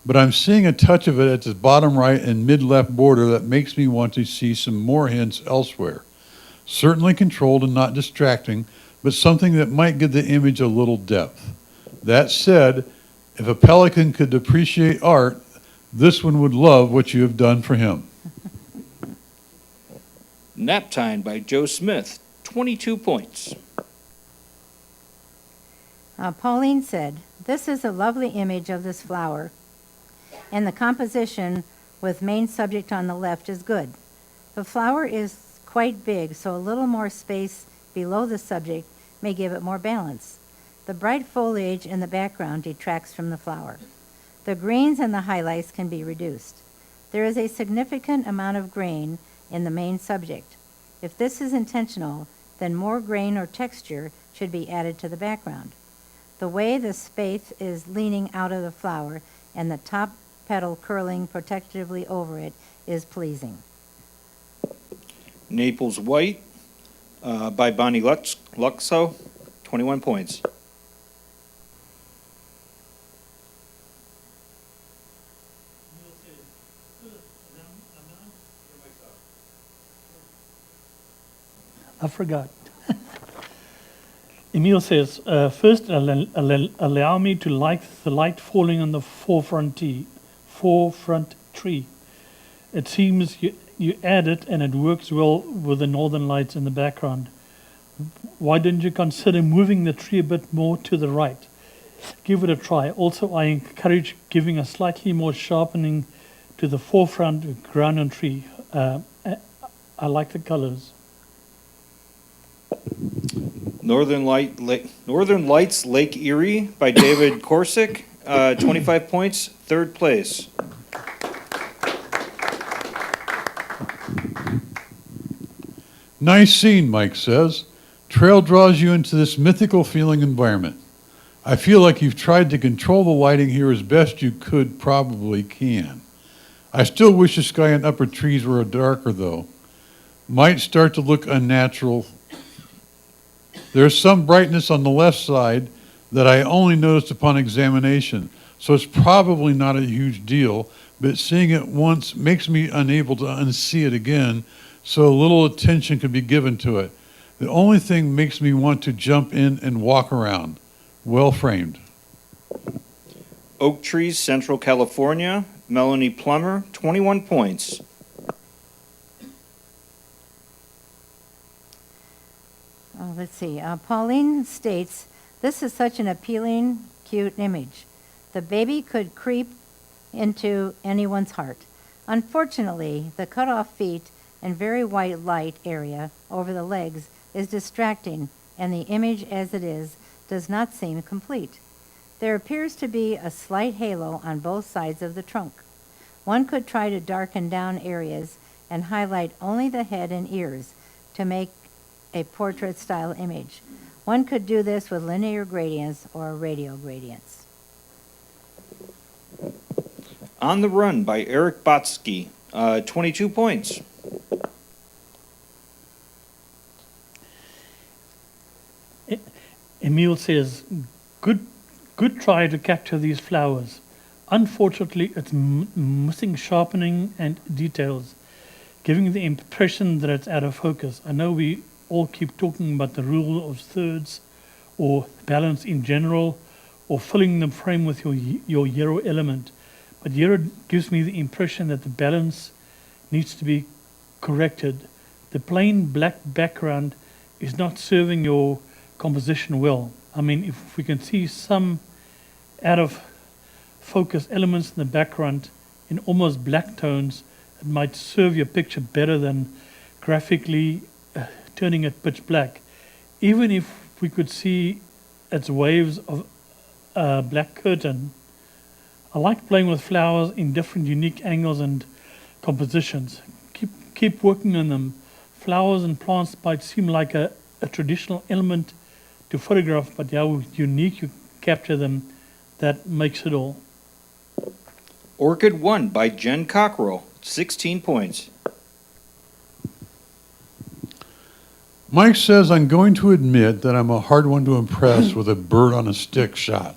but I'm seeing a touch of it at the bottom right and mid-left border that makes me want to see some more hints elsewhere. Certainly controlled and not distracting, but something that might give the image a little depth. That said, if a pelican could appreciate art, this one would love what you have done for him. Nap Time by Joe Smith, 22 points. Pauline said, this is a lovely image of this flower, and the composition with main subject on the left is good. The flower is quite big, so a little more space below the subject may give it more balance. The bright foliage in the background detracts from the flower. The greens and the highlights can be reduced. There is a significant amount of grain in the main subject. If this is intentional, then more grain or texture should be added to the background. The way the spathe is leaning out of the flower and the top petal curling protectively over it is pleasing. Naples White by Bonnie Luxo, 21 points. I forgot. Emil says, first allow me to like the light falling on the forefront tree. It seems you add it and it works well with the northern lights in the background. Why didn't you consider moving the tree a bit more to the right? Give it a try. Also, I encourage giving a slightly more sharpening to the forefront ground and tree. I like the colors. Northern Lights Lake Erie by David Korsick, 25 points, third place. Nice scene, Mike says. Trail draws you into this mythical feeling environment. I feel like you've tried to control the lighting here as best you probably can. I still wish the sky and upper trees were darker though. Might start to look unnatural. There's some brightness on the left side that I only noticed upon examination, so it's probably not a huge deal, but seeing it once makes me unable to unsee it again, so a little attention could be given to it. The only thing makes me want to jump in and walk around. Well framed. Oak Trees, Central California, Melanie Plummer, 21 points. Let's see. Pauline states, this is such an appealing, cute image. The baby could creep into anyone's heart. Unfortunately, the cut-off feet and very white light area over the legs is distracting, and the image as it is does not seem complete. There appears to be a slight halo on both sides of the trunk. One could try to darken down areas and highlight only the head and ears to make a portrait-style image. One could do this with linear gradients or radial gradients. On the Run by Eric Botsky, 22 points. Emil says, good try to capture these flowers. Unfortunately, it's missing sharpening and details, giving the impression that it's out of focus. I know we all keep talking about the rule of thirds or balance in general or filling the frame with your yellow element. But yellow gives me the impression that the balance needs to be corrected. The plain black background is not serving your composition well. I mean, if we can see some out of focus elements in the background in almost black tones, it might serve your picture better than graphically turning it pitch black. Even if we could see its waves of black curtain, I like playing with flowers in different unique angles and compositions. Keep working on them. Flowers and plants might seem like a traditional element to photograph, but how unique you capture them, that makes it all. Orchid 1 by Jen Cockrell, 16 points. Mike says, I'm going to admit that I'm a hard one to impress with a bird on a stick shot.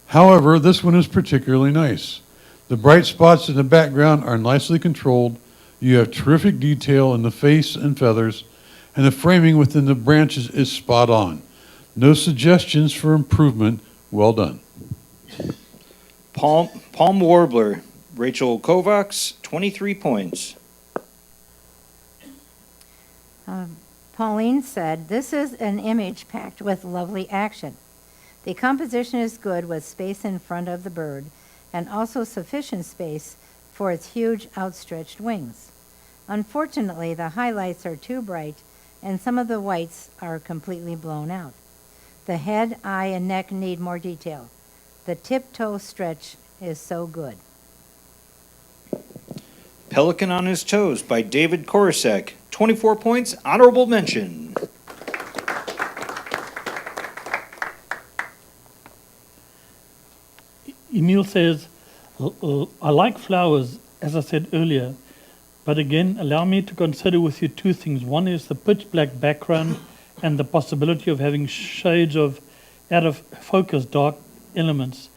However, this one is particularly nice. The bright spots in the background are nicely controlled. You have terrific detail in the face and feathers, and the framing within the branches is spot on. No suggestions for improvement. Well done. Palm Warbler, Rachel Kovacs, 23 points. Pauline said, this is an image packed with lovely action. The composition is good with space in front of the bird and also sufficient space for its huge outstretched wings. Unfortunately, the highlights are too bright and some of the whites are completely blown out. The head, eye, and neck need more detail. The tip-toe stretch is so good. Pelican on His Toes by David Korosek, 24 points, honorable mention. Emil says, I like flowers, as I said earlier, but again, allow me to consider with you two things. One is the pitch black background and the possibility of having shades of out of focus dark elements.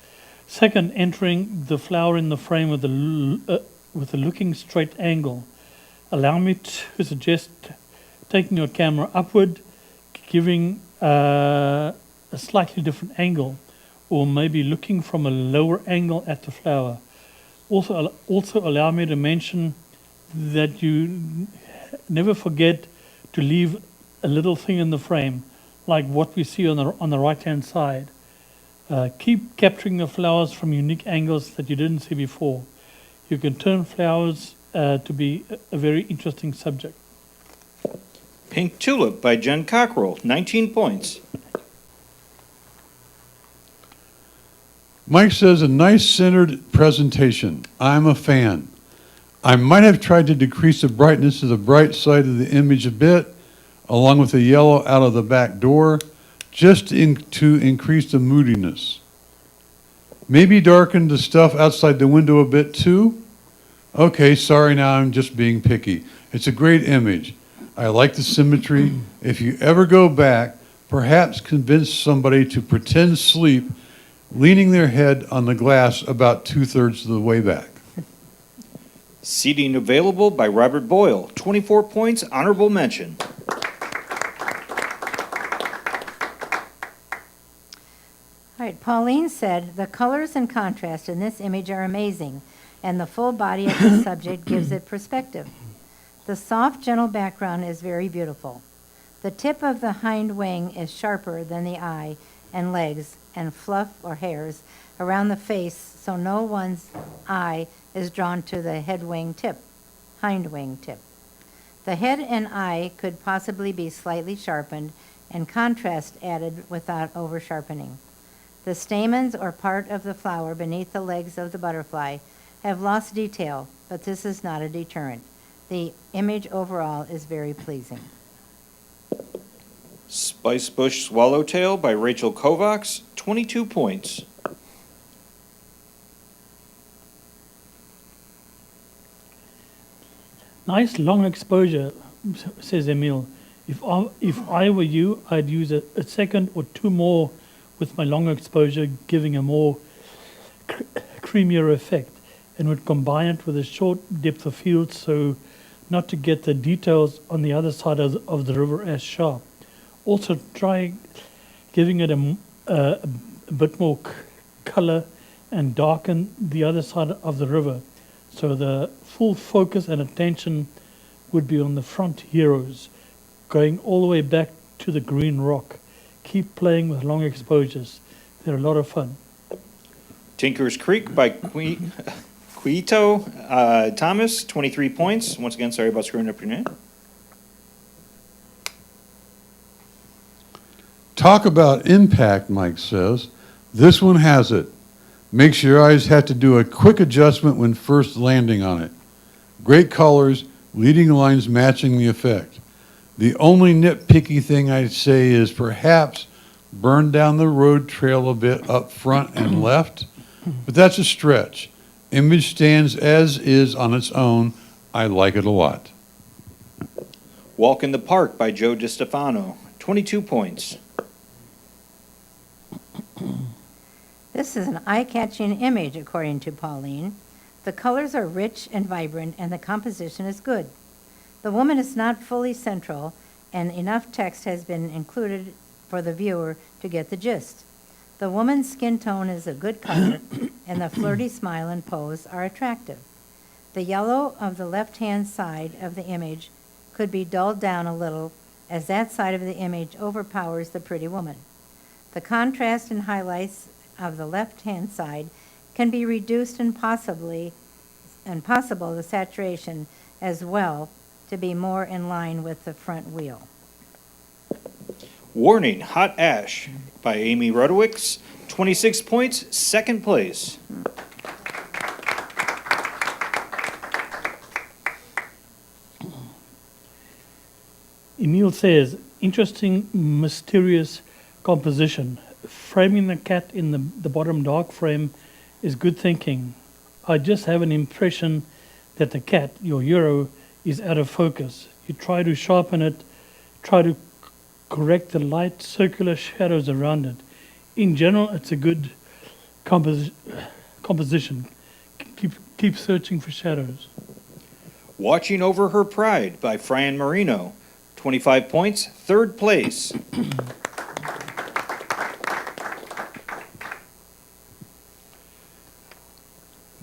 Second, entering the flower in the frame with a looking straight angle. Allow me to suggest taking your camera upward, giving a slightly different angle, or maybe looking from a lower angle at the flower. Also allow me to mention that you never forget to leave a little thing in the frame, like what we see on the right-hand side. Keep capturing the flowers from unique angles that you didn't see before. You can turn flowers to be a very interesting subject. Pink Tulip by Jen Cockrell, 19 points. Mike says, a nice centered presentation. I'm a fan. I might have tried to decrease the brightness of the bright side of the image a bit, along with the yellow out of the back door, just to increase the moodiness. Maybe darken the stuff outside the window a bit too? Okay, sorry, now I'm just being picky. It's a great image. I like the symmetry. If you ever go back, perhaps convince somebody to pretend sleep, leaning their head on the glass about 2/3 of the way back. Seating Available by Robert Boyle, 24 points, honorable mention. All right, Pauline said, the colors and contrast in this image are amazing, and the full body of the subject gives it perspective. The soft, gentle background is very beautiful. The tip of the hind wing is sharper than the eye and legs and fluff or hairs around the face, so no one's eye is drawn to the head wing tip, hind wing tip. The head and eye could possibly be slightly sharpened and contrast added without over-sharpening. The stamens or part of the flower beneath the legs of the butterfly have lost detail, but this is not a deterrent. The image overall is very pleasing. Spice Bush Swallowtail by Rachel Kovacs, 22 points. Nice long exposure, says Emil. If I were you, I'd use a second or two more with my long exposure, giving a more creamier effect, and would combine it with a short depth of field so not to get the details on the other side of the river as sharp. Also try giving it a bit more color and darken the other side of the river, so the full focus and attention would be on the front heroes, going all the way back to the green rock. Keep playing with long exposures. They're a lot of fun. Tinker's Creek by Quito Thomas, 23 points. Once again, sorry about screwing up your name. Talk about impact, Mike says. This one has it. Makes your eyes have to do a quick adjustment when first landing on it. Great colors, leading lines matching the effect. The only nitpicky thing I'd say is perhaps burn down the road trail a bit up front and left, but that's a stretch. Image stands as is on its own. I like it a lot. Walk in the Park by Joe DiStefano, 22 points. This is an eye-catching image, according to Pauline. The colors are rich and vibrant, and the composition is good. The woman is not fully central, and enough text has been included for the viewer to get the gist. The woman's skin tone is a good color, and the flirty smile and pose are attractive. The yellow of the left-hand side of the image could be dulled down a little, as that side of the image overpowers the pretty woman. The contrast and highlights of the left-hand side can be reduced and possible the saturation as well to be more in line with the front wheel. Warning, Hot Ash by Amy Rudowicz, 26 points, second place. Emil says, interesting, mysterious composition. Framing the cat in the bottom dark frame is good thinking. I just have an impression that the cat, your hero, is out of focus. You try to sharpen it, try to correct the light circular shadows around it. In general, it's a good composition. Keep searching for shadows. Watching Over Her Pride by Fran Marino, 25 points, third place.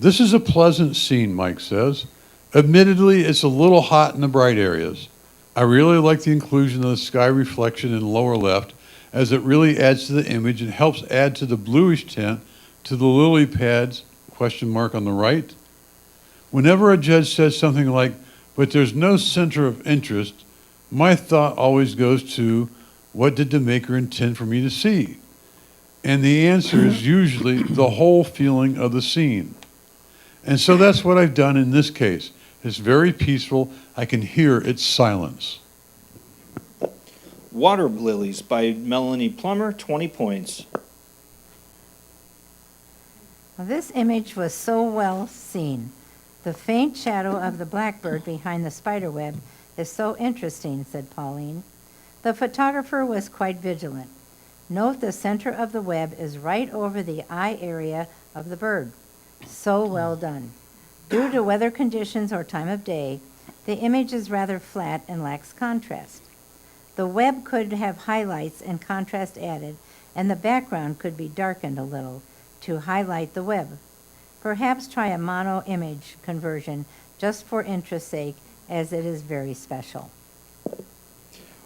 This is a pleasant scene, Mike says. Admittedly, it's a little hot in the bright areas. I really like the inclusion of the sky reflection in the lower left, as it really adds to the image and helps add to the bluish tint to the lily pads, question mark on the right. Whenever a judge says something like, but there's no center of interest, my thought always goes to, what did the maker intend for me to see? And the answer is usually the whole feeling of the scene. And so that's what I've done in this case. It's very peaceful. I can hear its silence. Water Lilies by Melanie Plummer, 20 points. Well, this image was so well seen. The faint shadow of the blackbird behind the spiderweb is so interesting, said Pauline. The photographer was quite vigilant. Note the center of the web is right over the eye area of the bird. So well done. Due to weather conditions or time of day, the image is rather flat and lacks contrast. The web could have highlights and contrast added, and the background could be darkened a little to highlight the web. Perhaps try a mono image conversion just for interest's sake, as it is very special.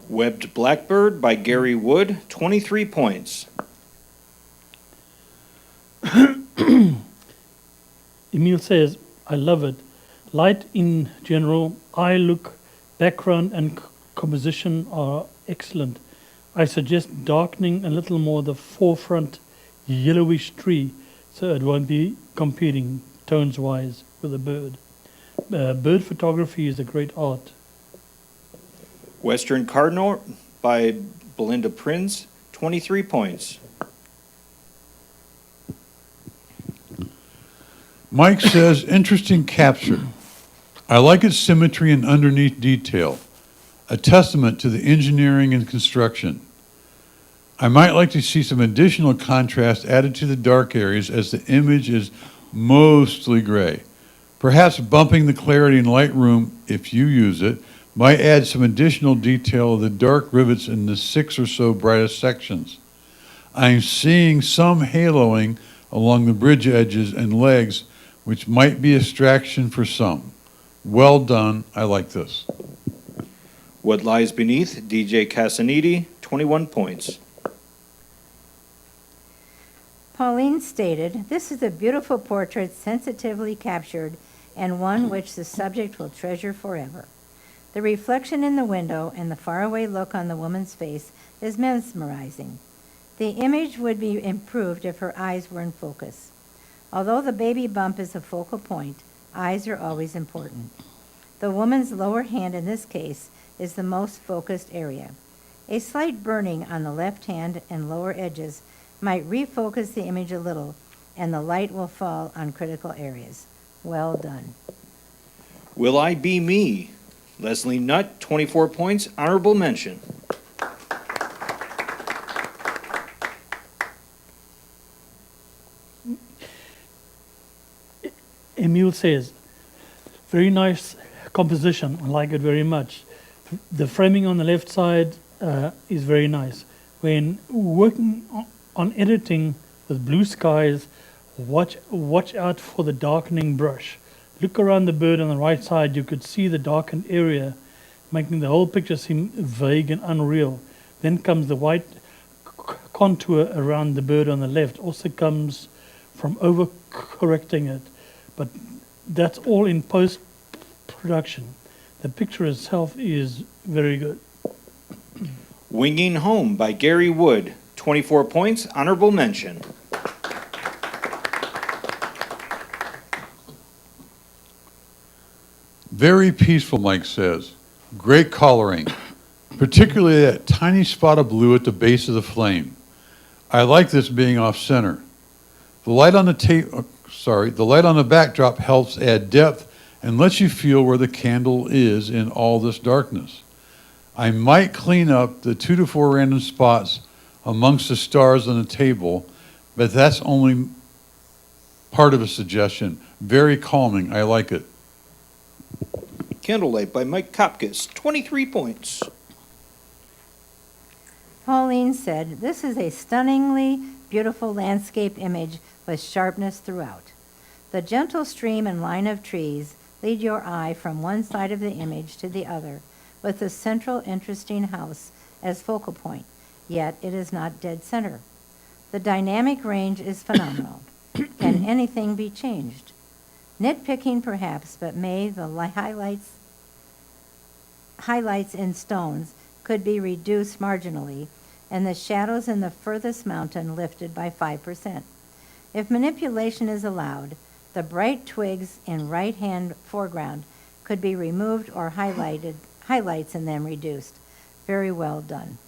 Webbed Blackbird by Gary Wood, 23 points. Emil says, I love it. Light in general, eye look, background and composition are excellent. I suggest darkening a little more the forefront yellowish tree, so it won't be competing tones-wise with a bird. Bird photography is a great art. Western Cardinal by Belinda Prinz, 23 points. Mike says, interesting capture. I like its symmetry and underneath detail, a testament to the engineering and construction. I might like to see some additional contrast added to the dark areas as the image is mostly gray. Perhaps bumping the clarity in Lightroom, if you use it, might add some additional detail of the dark rivets in the 6 or so brightest sections. I'm seeing some haloing along the bridge edges and legs, which might be a distraction for some. Well done, I like this. What Lies Beneath, DJ Casanidi, 21 points. Pauline stated, "This is a beautiful portrait sensitively captured and one which the subject will treasure forever. The reflection in the window and the faraway look on the woman's face is mesmerizing. The image would be improved if her eyes were in focus. Although the baby bump is a focal point, eyes are always important. The woman's lower hand in this case is the most focused area. A slight burning on the left hand and lower edges might refocus the image a little, and the light will fall on critical areas. Well done." Will I Be Me? Leslie Nutt, 24 points, honorable mention. Emil says, very nice composition. I like it very much. The framing on the left side is very nice. When working on editing with blue skies, watch out for the darkening brush. Look around the bird on the right side. You could see the darkened area, making the whole picture seem vague and unreal. Then comes the white contour around the bird on the left. Also comes from over-correcting it. But that's all in post-production. The picture itself is very good. Winging Home by Gary Wood, 24 points, honorable mention. Very peaceful, Mike says. Great coloring, particularly that tiny spot of blue at the base of the flame. I like this being off center. The light on the backdrop helps add depth and lets you feel where the candle is in all this darkness. I might clean up the 2 to 4 random spots amongst the stars on the table, but that's only part of a suggestion. Very calming, I like it. Candlelight by Mike Kopkis, 23 points. Pauline said, "This is a stunningly beautiful landscape image with sharpness throughout. The gentle stream and line of trees lead your eye from one side of the image to the other, with the central interesting house as focal point, yet it is not dead center. The dynamic range is phenomenal. Can anything be changed? Nitpicking perhaps, but may the highlights in stones could be reduced marginally, and the shadows in the furthest mountain lifted by 5%. If manipulation is allowed, the bright twigs in right-hand foreground could be removed or highlights in them reduced. Very well done."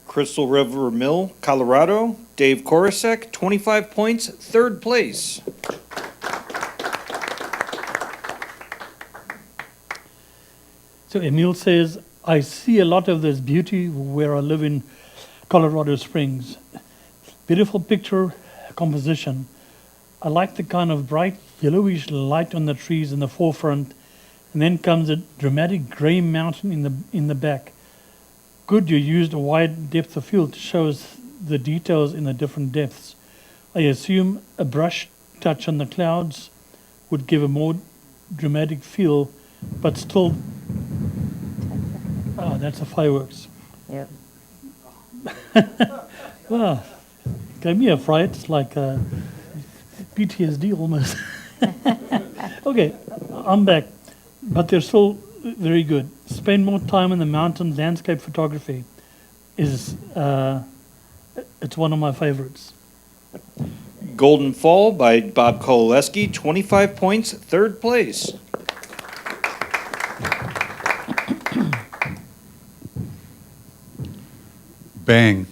Crystal River Mill, Colorado, Dave Korosek, 25 points, third place. So Emil says, "I see a lot of this beauty where I live in Colorado Springs. Beautiful picture composition. I like the kind of bright yellowish light on the trees in the forefront, and then comes a dramatic gray mountain in the back. Good, you used a wide depth of field to show us the details in the different depths. I assume a brush touch on the clouds would give a more dramatic feel, but still..." Oh, that's the fireworks. Yep. Well, gave me a fright. It's like PTSD almost. Okay, I'm back. But they're still very good. Spend more time in the mountain landscape photography is It's one of my favorites. Golden Fall by Bob Kowaleski, 25 points, third place. Bang.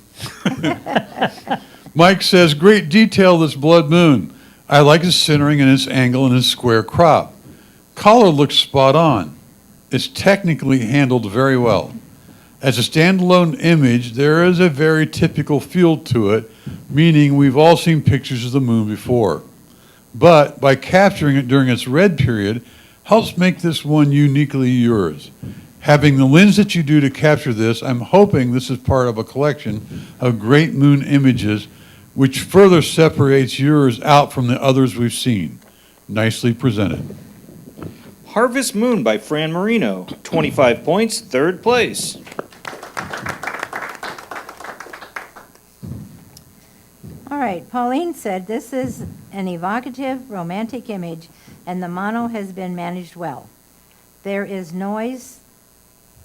Mike says, great detail this blood moon. I like its centering and its angle and its square crop. Color looks spot on. It's technically handled very well. As a standalone image, there is a very typical feel to it, meaning we've all seen pictures of the moon before. But by capturing it during its red period helps make this one uniquely yours. Having the lens that you do to capture this, I'm hoping this is part of a collection of great moon images which further separates yours out from the others we've seen. Nicely presented. Harvest Moon by Fran Marino, 25 points, third place. All right, Pauline said this is an evocative, romantic image, and the mono has been managed well. There is noise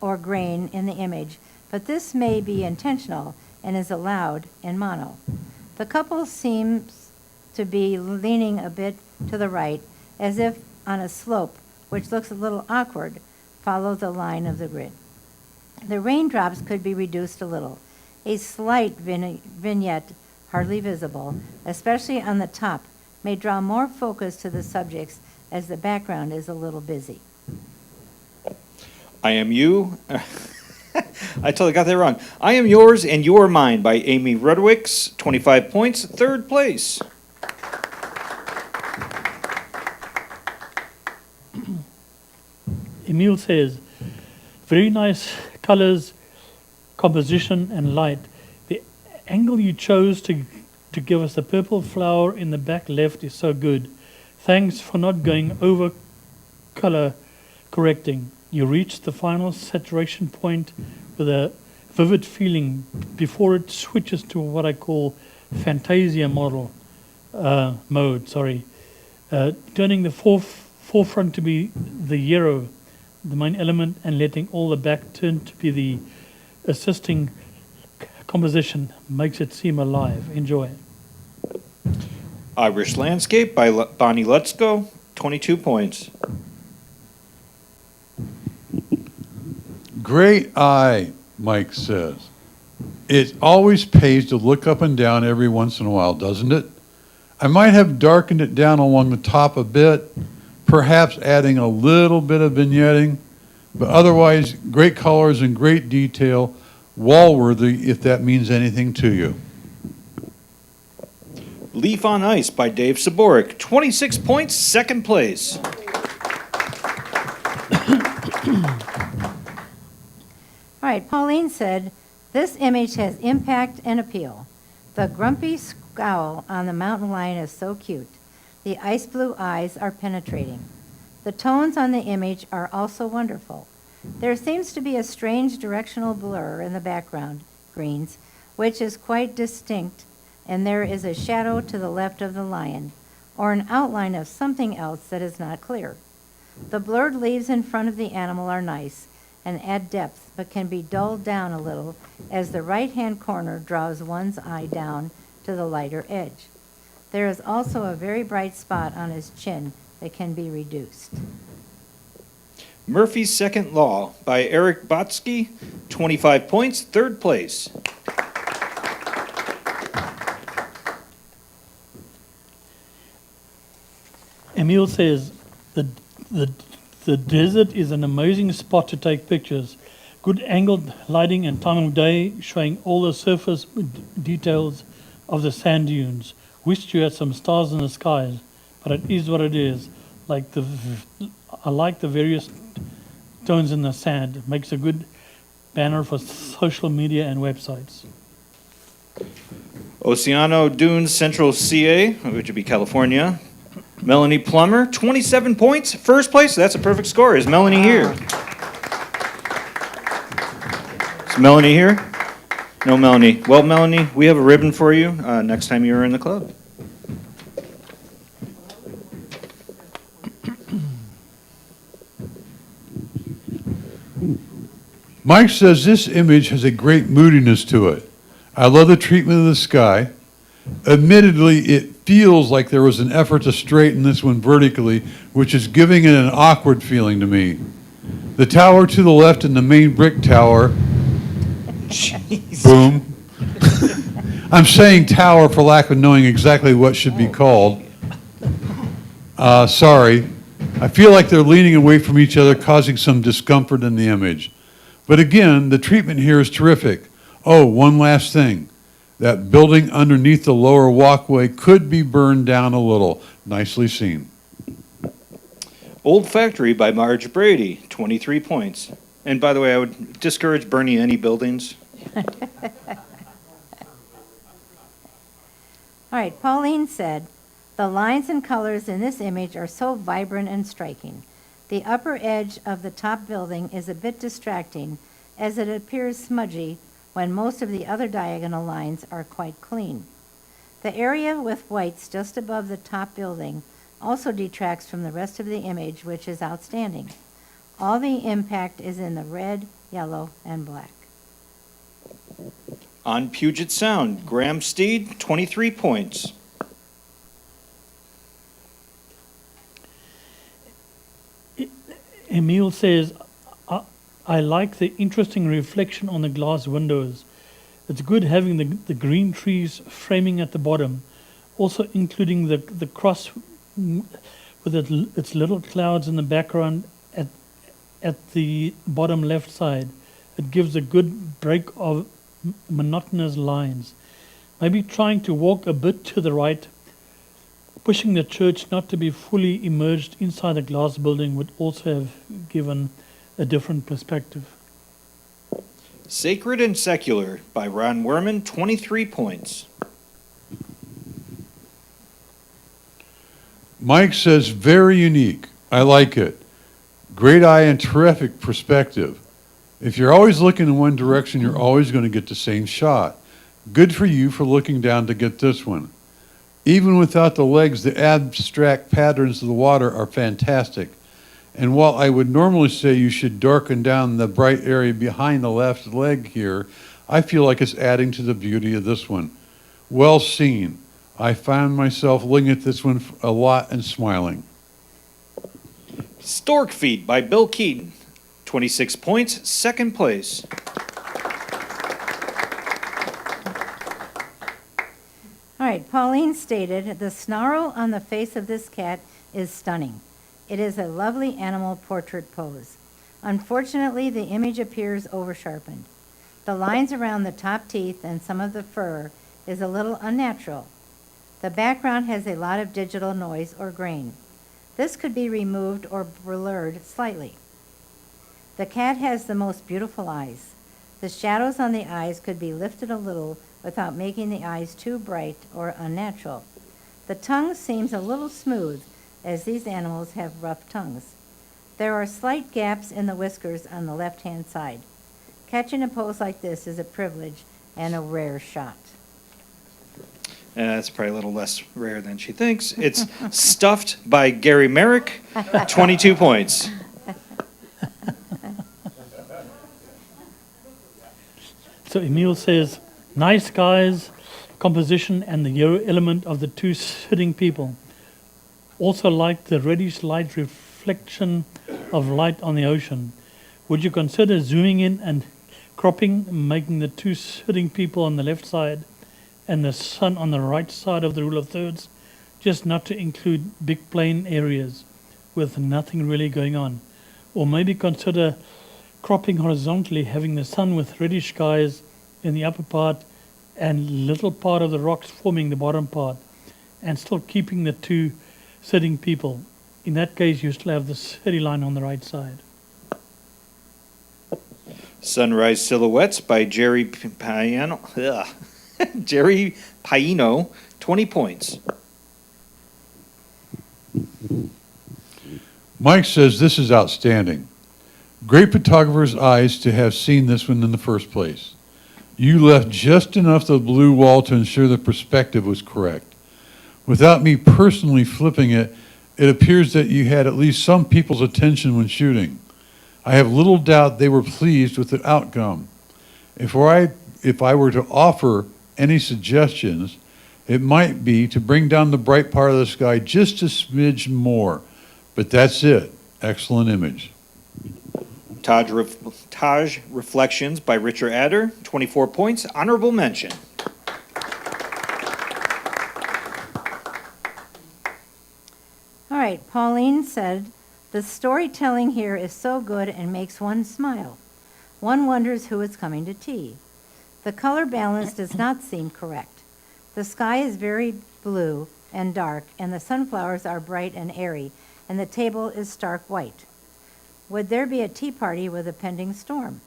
or grain in the image, but this may be intentional and is allowed in mono. The couple seems to be leaning a bit to the right, as if on a slope, which looks a little awkward. Follow the line of the grid. The raindrops could be reduced a little. A slight vignette, hardly visible, especially on the top, may draw more focus to the subjects as the background is a little busy. I Am You. I totally got that wrong. I Am Yours and You're Mine by Amy Rudwicks, 25 points, third place. Emil says, very nice colors, composition, and light. The angle you chose to give us the purple flower in the back left is so good. Thanks for not going over color correcting. You reached the final saturation point with a vivid feeling before it switches to what I call Fantasia mode. Turning the forefront to be the hero, the main element, and letting all the back turn to be the assisting composition makes it seem alive. Enjoy. Irish Landscape by Bonnie Lutzko, 22 points. Great eye, Mike says. It always pays to look up and down every once in a while, doesn't it? I might have darkened it down along the top a bit, perhaps adding a little bit of vignetting, but otherwise, great colors and great detail, wall-worthy if that means anything to you. Leaf on Ice by Dave Saborik, 26 points, second place. All right, Pauline said, this image has impact and appeal. The grumpy scowl on the mountain lion is so cute. The ice blue eyes are penetrating. The tones on the image are also wonderful. There seems to be a strange directional blur in the background, greens, which is quite distinct, and there is a shadow to the left of the lion, or an outline of something else that is not clear. The blurred leaves in front of the animal are nice and add depth, but can be dulled down a little as the right-hand corner draws one's eye down to the lighter edge. There is also a very bright spot on his chin that can be reduced. Murphy's Second Law by Eric Botsky, 25 points, third place. Emil says, the desert is an amazing spot to take pictures. Good angled lighting and time of day showing all the surface details of the sand dunes. Wished you had some stars in the skies, but it is what it is. I like the various tones in the sand. It makes a good banner for social media and websites. Oceano Dunes Central CA, which would be California. Melanie Plummer, 27 points, first place. That's a perfect score. Is Melanie here? Is Melanie here? No, Melanie. Well, Melanie, we have a ribbon for you next time you're in the club. Mike says this image has a great moodiness to it. I love the treatment of the sky. Admittedly, it feels like there was an effort to straighten this one vertically, which is giving it an awkward feeling to me. The tower to the left and the main brick tower, boom. I'm saying tower for lack of knowing exactly what should be called. Sorry. I feel like they're leaning away from each other, causing some discomfort in the image. But again, the treatment here is terrific. Oh, one last thing. That building underneath the lower walkway could be burned down a little. Nicely seen. Old Factory by Marge Brady, 23 points. And by the way, I would discourage burning any buildings. All right, Pauline said, "The lines and colors in this image are so vibrant and striking. The upper edge of the top building is a bit distracting as it appears smudgy when most of the other diagonal lines are quite clean. The area with whites just above the top building also detracts from the rest of the image, which is outstanding. All the impact is in the red, yellow, and black." On Puget Sound, Graham Steed, 23 points. Emil says, I like the interesting reflection on the glass windows. It's good having the green trees framing at the bottom, also including the cross with its little clouds in the background at the bottom left side. It gives a good break of monotonous lines. Maybe trying to walk a bit to the right, pushing the church not to be fully immersed inside the glass building would also have given a different perspective. Sacred and Secular by Ron Werman, 23 points. Mike says, very unique. I like it. Great eye and terrific perspective. If you're always looking in one direction, you're always going to get the same shot. Good for you for looking down to get this one. Even without the legs, the abstract patterns of the water are fantastic. And while I would normally say you should darken down the bright area behind the left leg here, I feel like it's adding to the beauty of this one. Well seen. I found myself looking at this one a lot and smiling. Stork Feet by Bill Keaton, 26 points, second place. All right, Pauline stated, "The snarl on the face of this cat is stunning. It is a lovely animal portrait pose. Unfortunately, the image appears over-sharpened. The lines around the top teeth and some of the fur is a little unnatural. The background has a lot of digital noise or grain. This could be removed or blurred slightly. The cat has the most beautiful eyes. The shadows on the eyes could be lifted a little without making the eyes too bright or unnatural. The tongue seems a little smooth, as these animals have rough tongues. There are slight gaps in the whiskers on the left-hand side. Catching a pose like this is a privilege and a rare shot." That's probably a little less rare than she thinks. It's Stuffed by Gary Merrick, 22 points. So Emil says, nice skies, composition, and the yellow element of the two sitting people. Also like the reddish light reflection of light on the ocean. Would you consider zooming in and cropping, making the two sitting people on the left side and the sun on the right side of the rule of thirds, just not to include big plain areas with nothing really going on? Or maybe consider cropping horizontally, having the sun with reddish skies in the upper part and little part of the rocks forming the bottom part, and still keeping the two sitting people. In that case, you still have the city line on the right side. Sunrise Silhouettes by Jerry Paino. Jerry Paino, 20 points. Mike says this is outstanding. Great photographer's eyes to have seen this one in the first place. You left just enough of the blue wall to ensure the perspective was correct. Without me personally flipping it, it appears that you had at least some people's attention when shooting. I have little doubt they were pleased with the outcome. If if I were to offer any suggestions, it might be to bring down the bright part of the sky just a smidge more. But that's it. Excellent image. Taj Reflections by Richard Adder, 24 points, honorable mention. All right, Pauline said, "The storytelling here is so good and makes one smile. One wonders who is coming to tea. The color balance does not seem correct. The sky is very blue and dark, and the sunflowers are bright and airy, and the table is stark white. Would there be a tea party with a pending storm?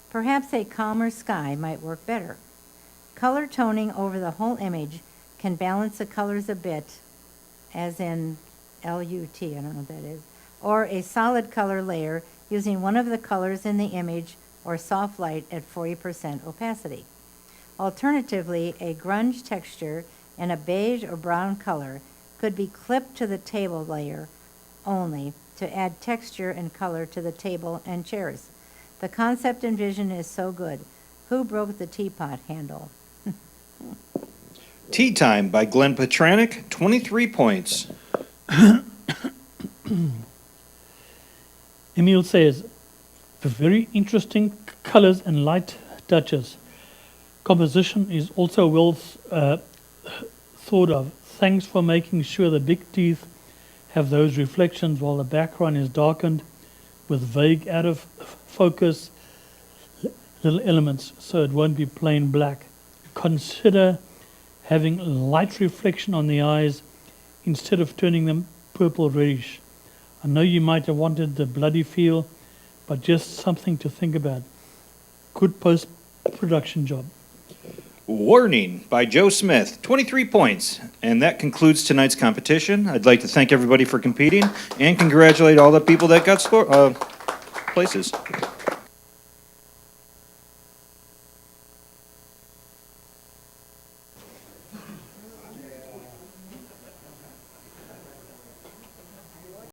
Perhaps a calmer sky might work better. Color toning over the whole image can balance the colors a bit, as in LUT, I don't know what that is, or a solid color layer using one of the colors in the image or soft light at 40% opacity. Alternatively, a grunge texture in a beige or brown color could be clipped to the table layer only to add texture and color to the table and chairs. The concept and vision is so good. Who broke the teapot handle?" Tea Time by Glenn Petranek, 23 points. Emil says, "The very interesting colors and light touches. Composition is also well thought of. Thanks for making sure the big teeth have those reflections while the background is darkened with vague out of focus little elements so it won't be plain black. Consider having light reflection on the eyes instead of turning them purple reddish. I know you might have wanted the bloody feel, but just something to think about. Good post-production job." Warning by Joe Smith, 23 points. And that concludes tonight's competition. I'd like to thank everybody for competing and congratulate all the people that got places.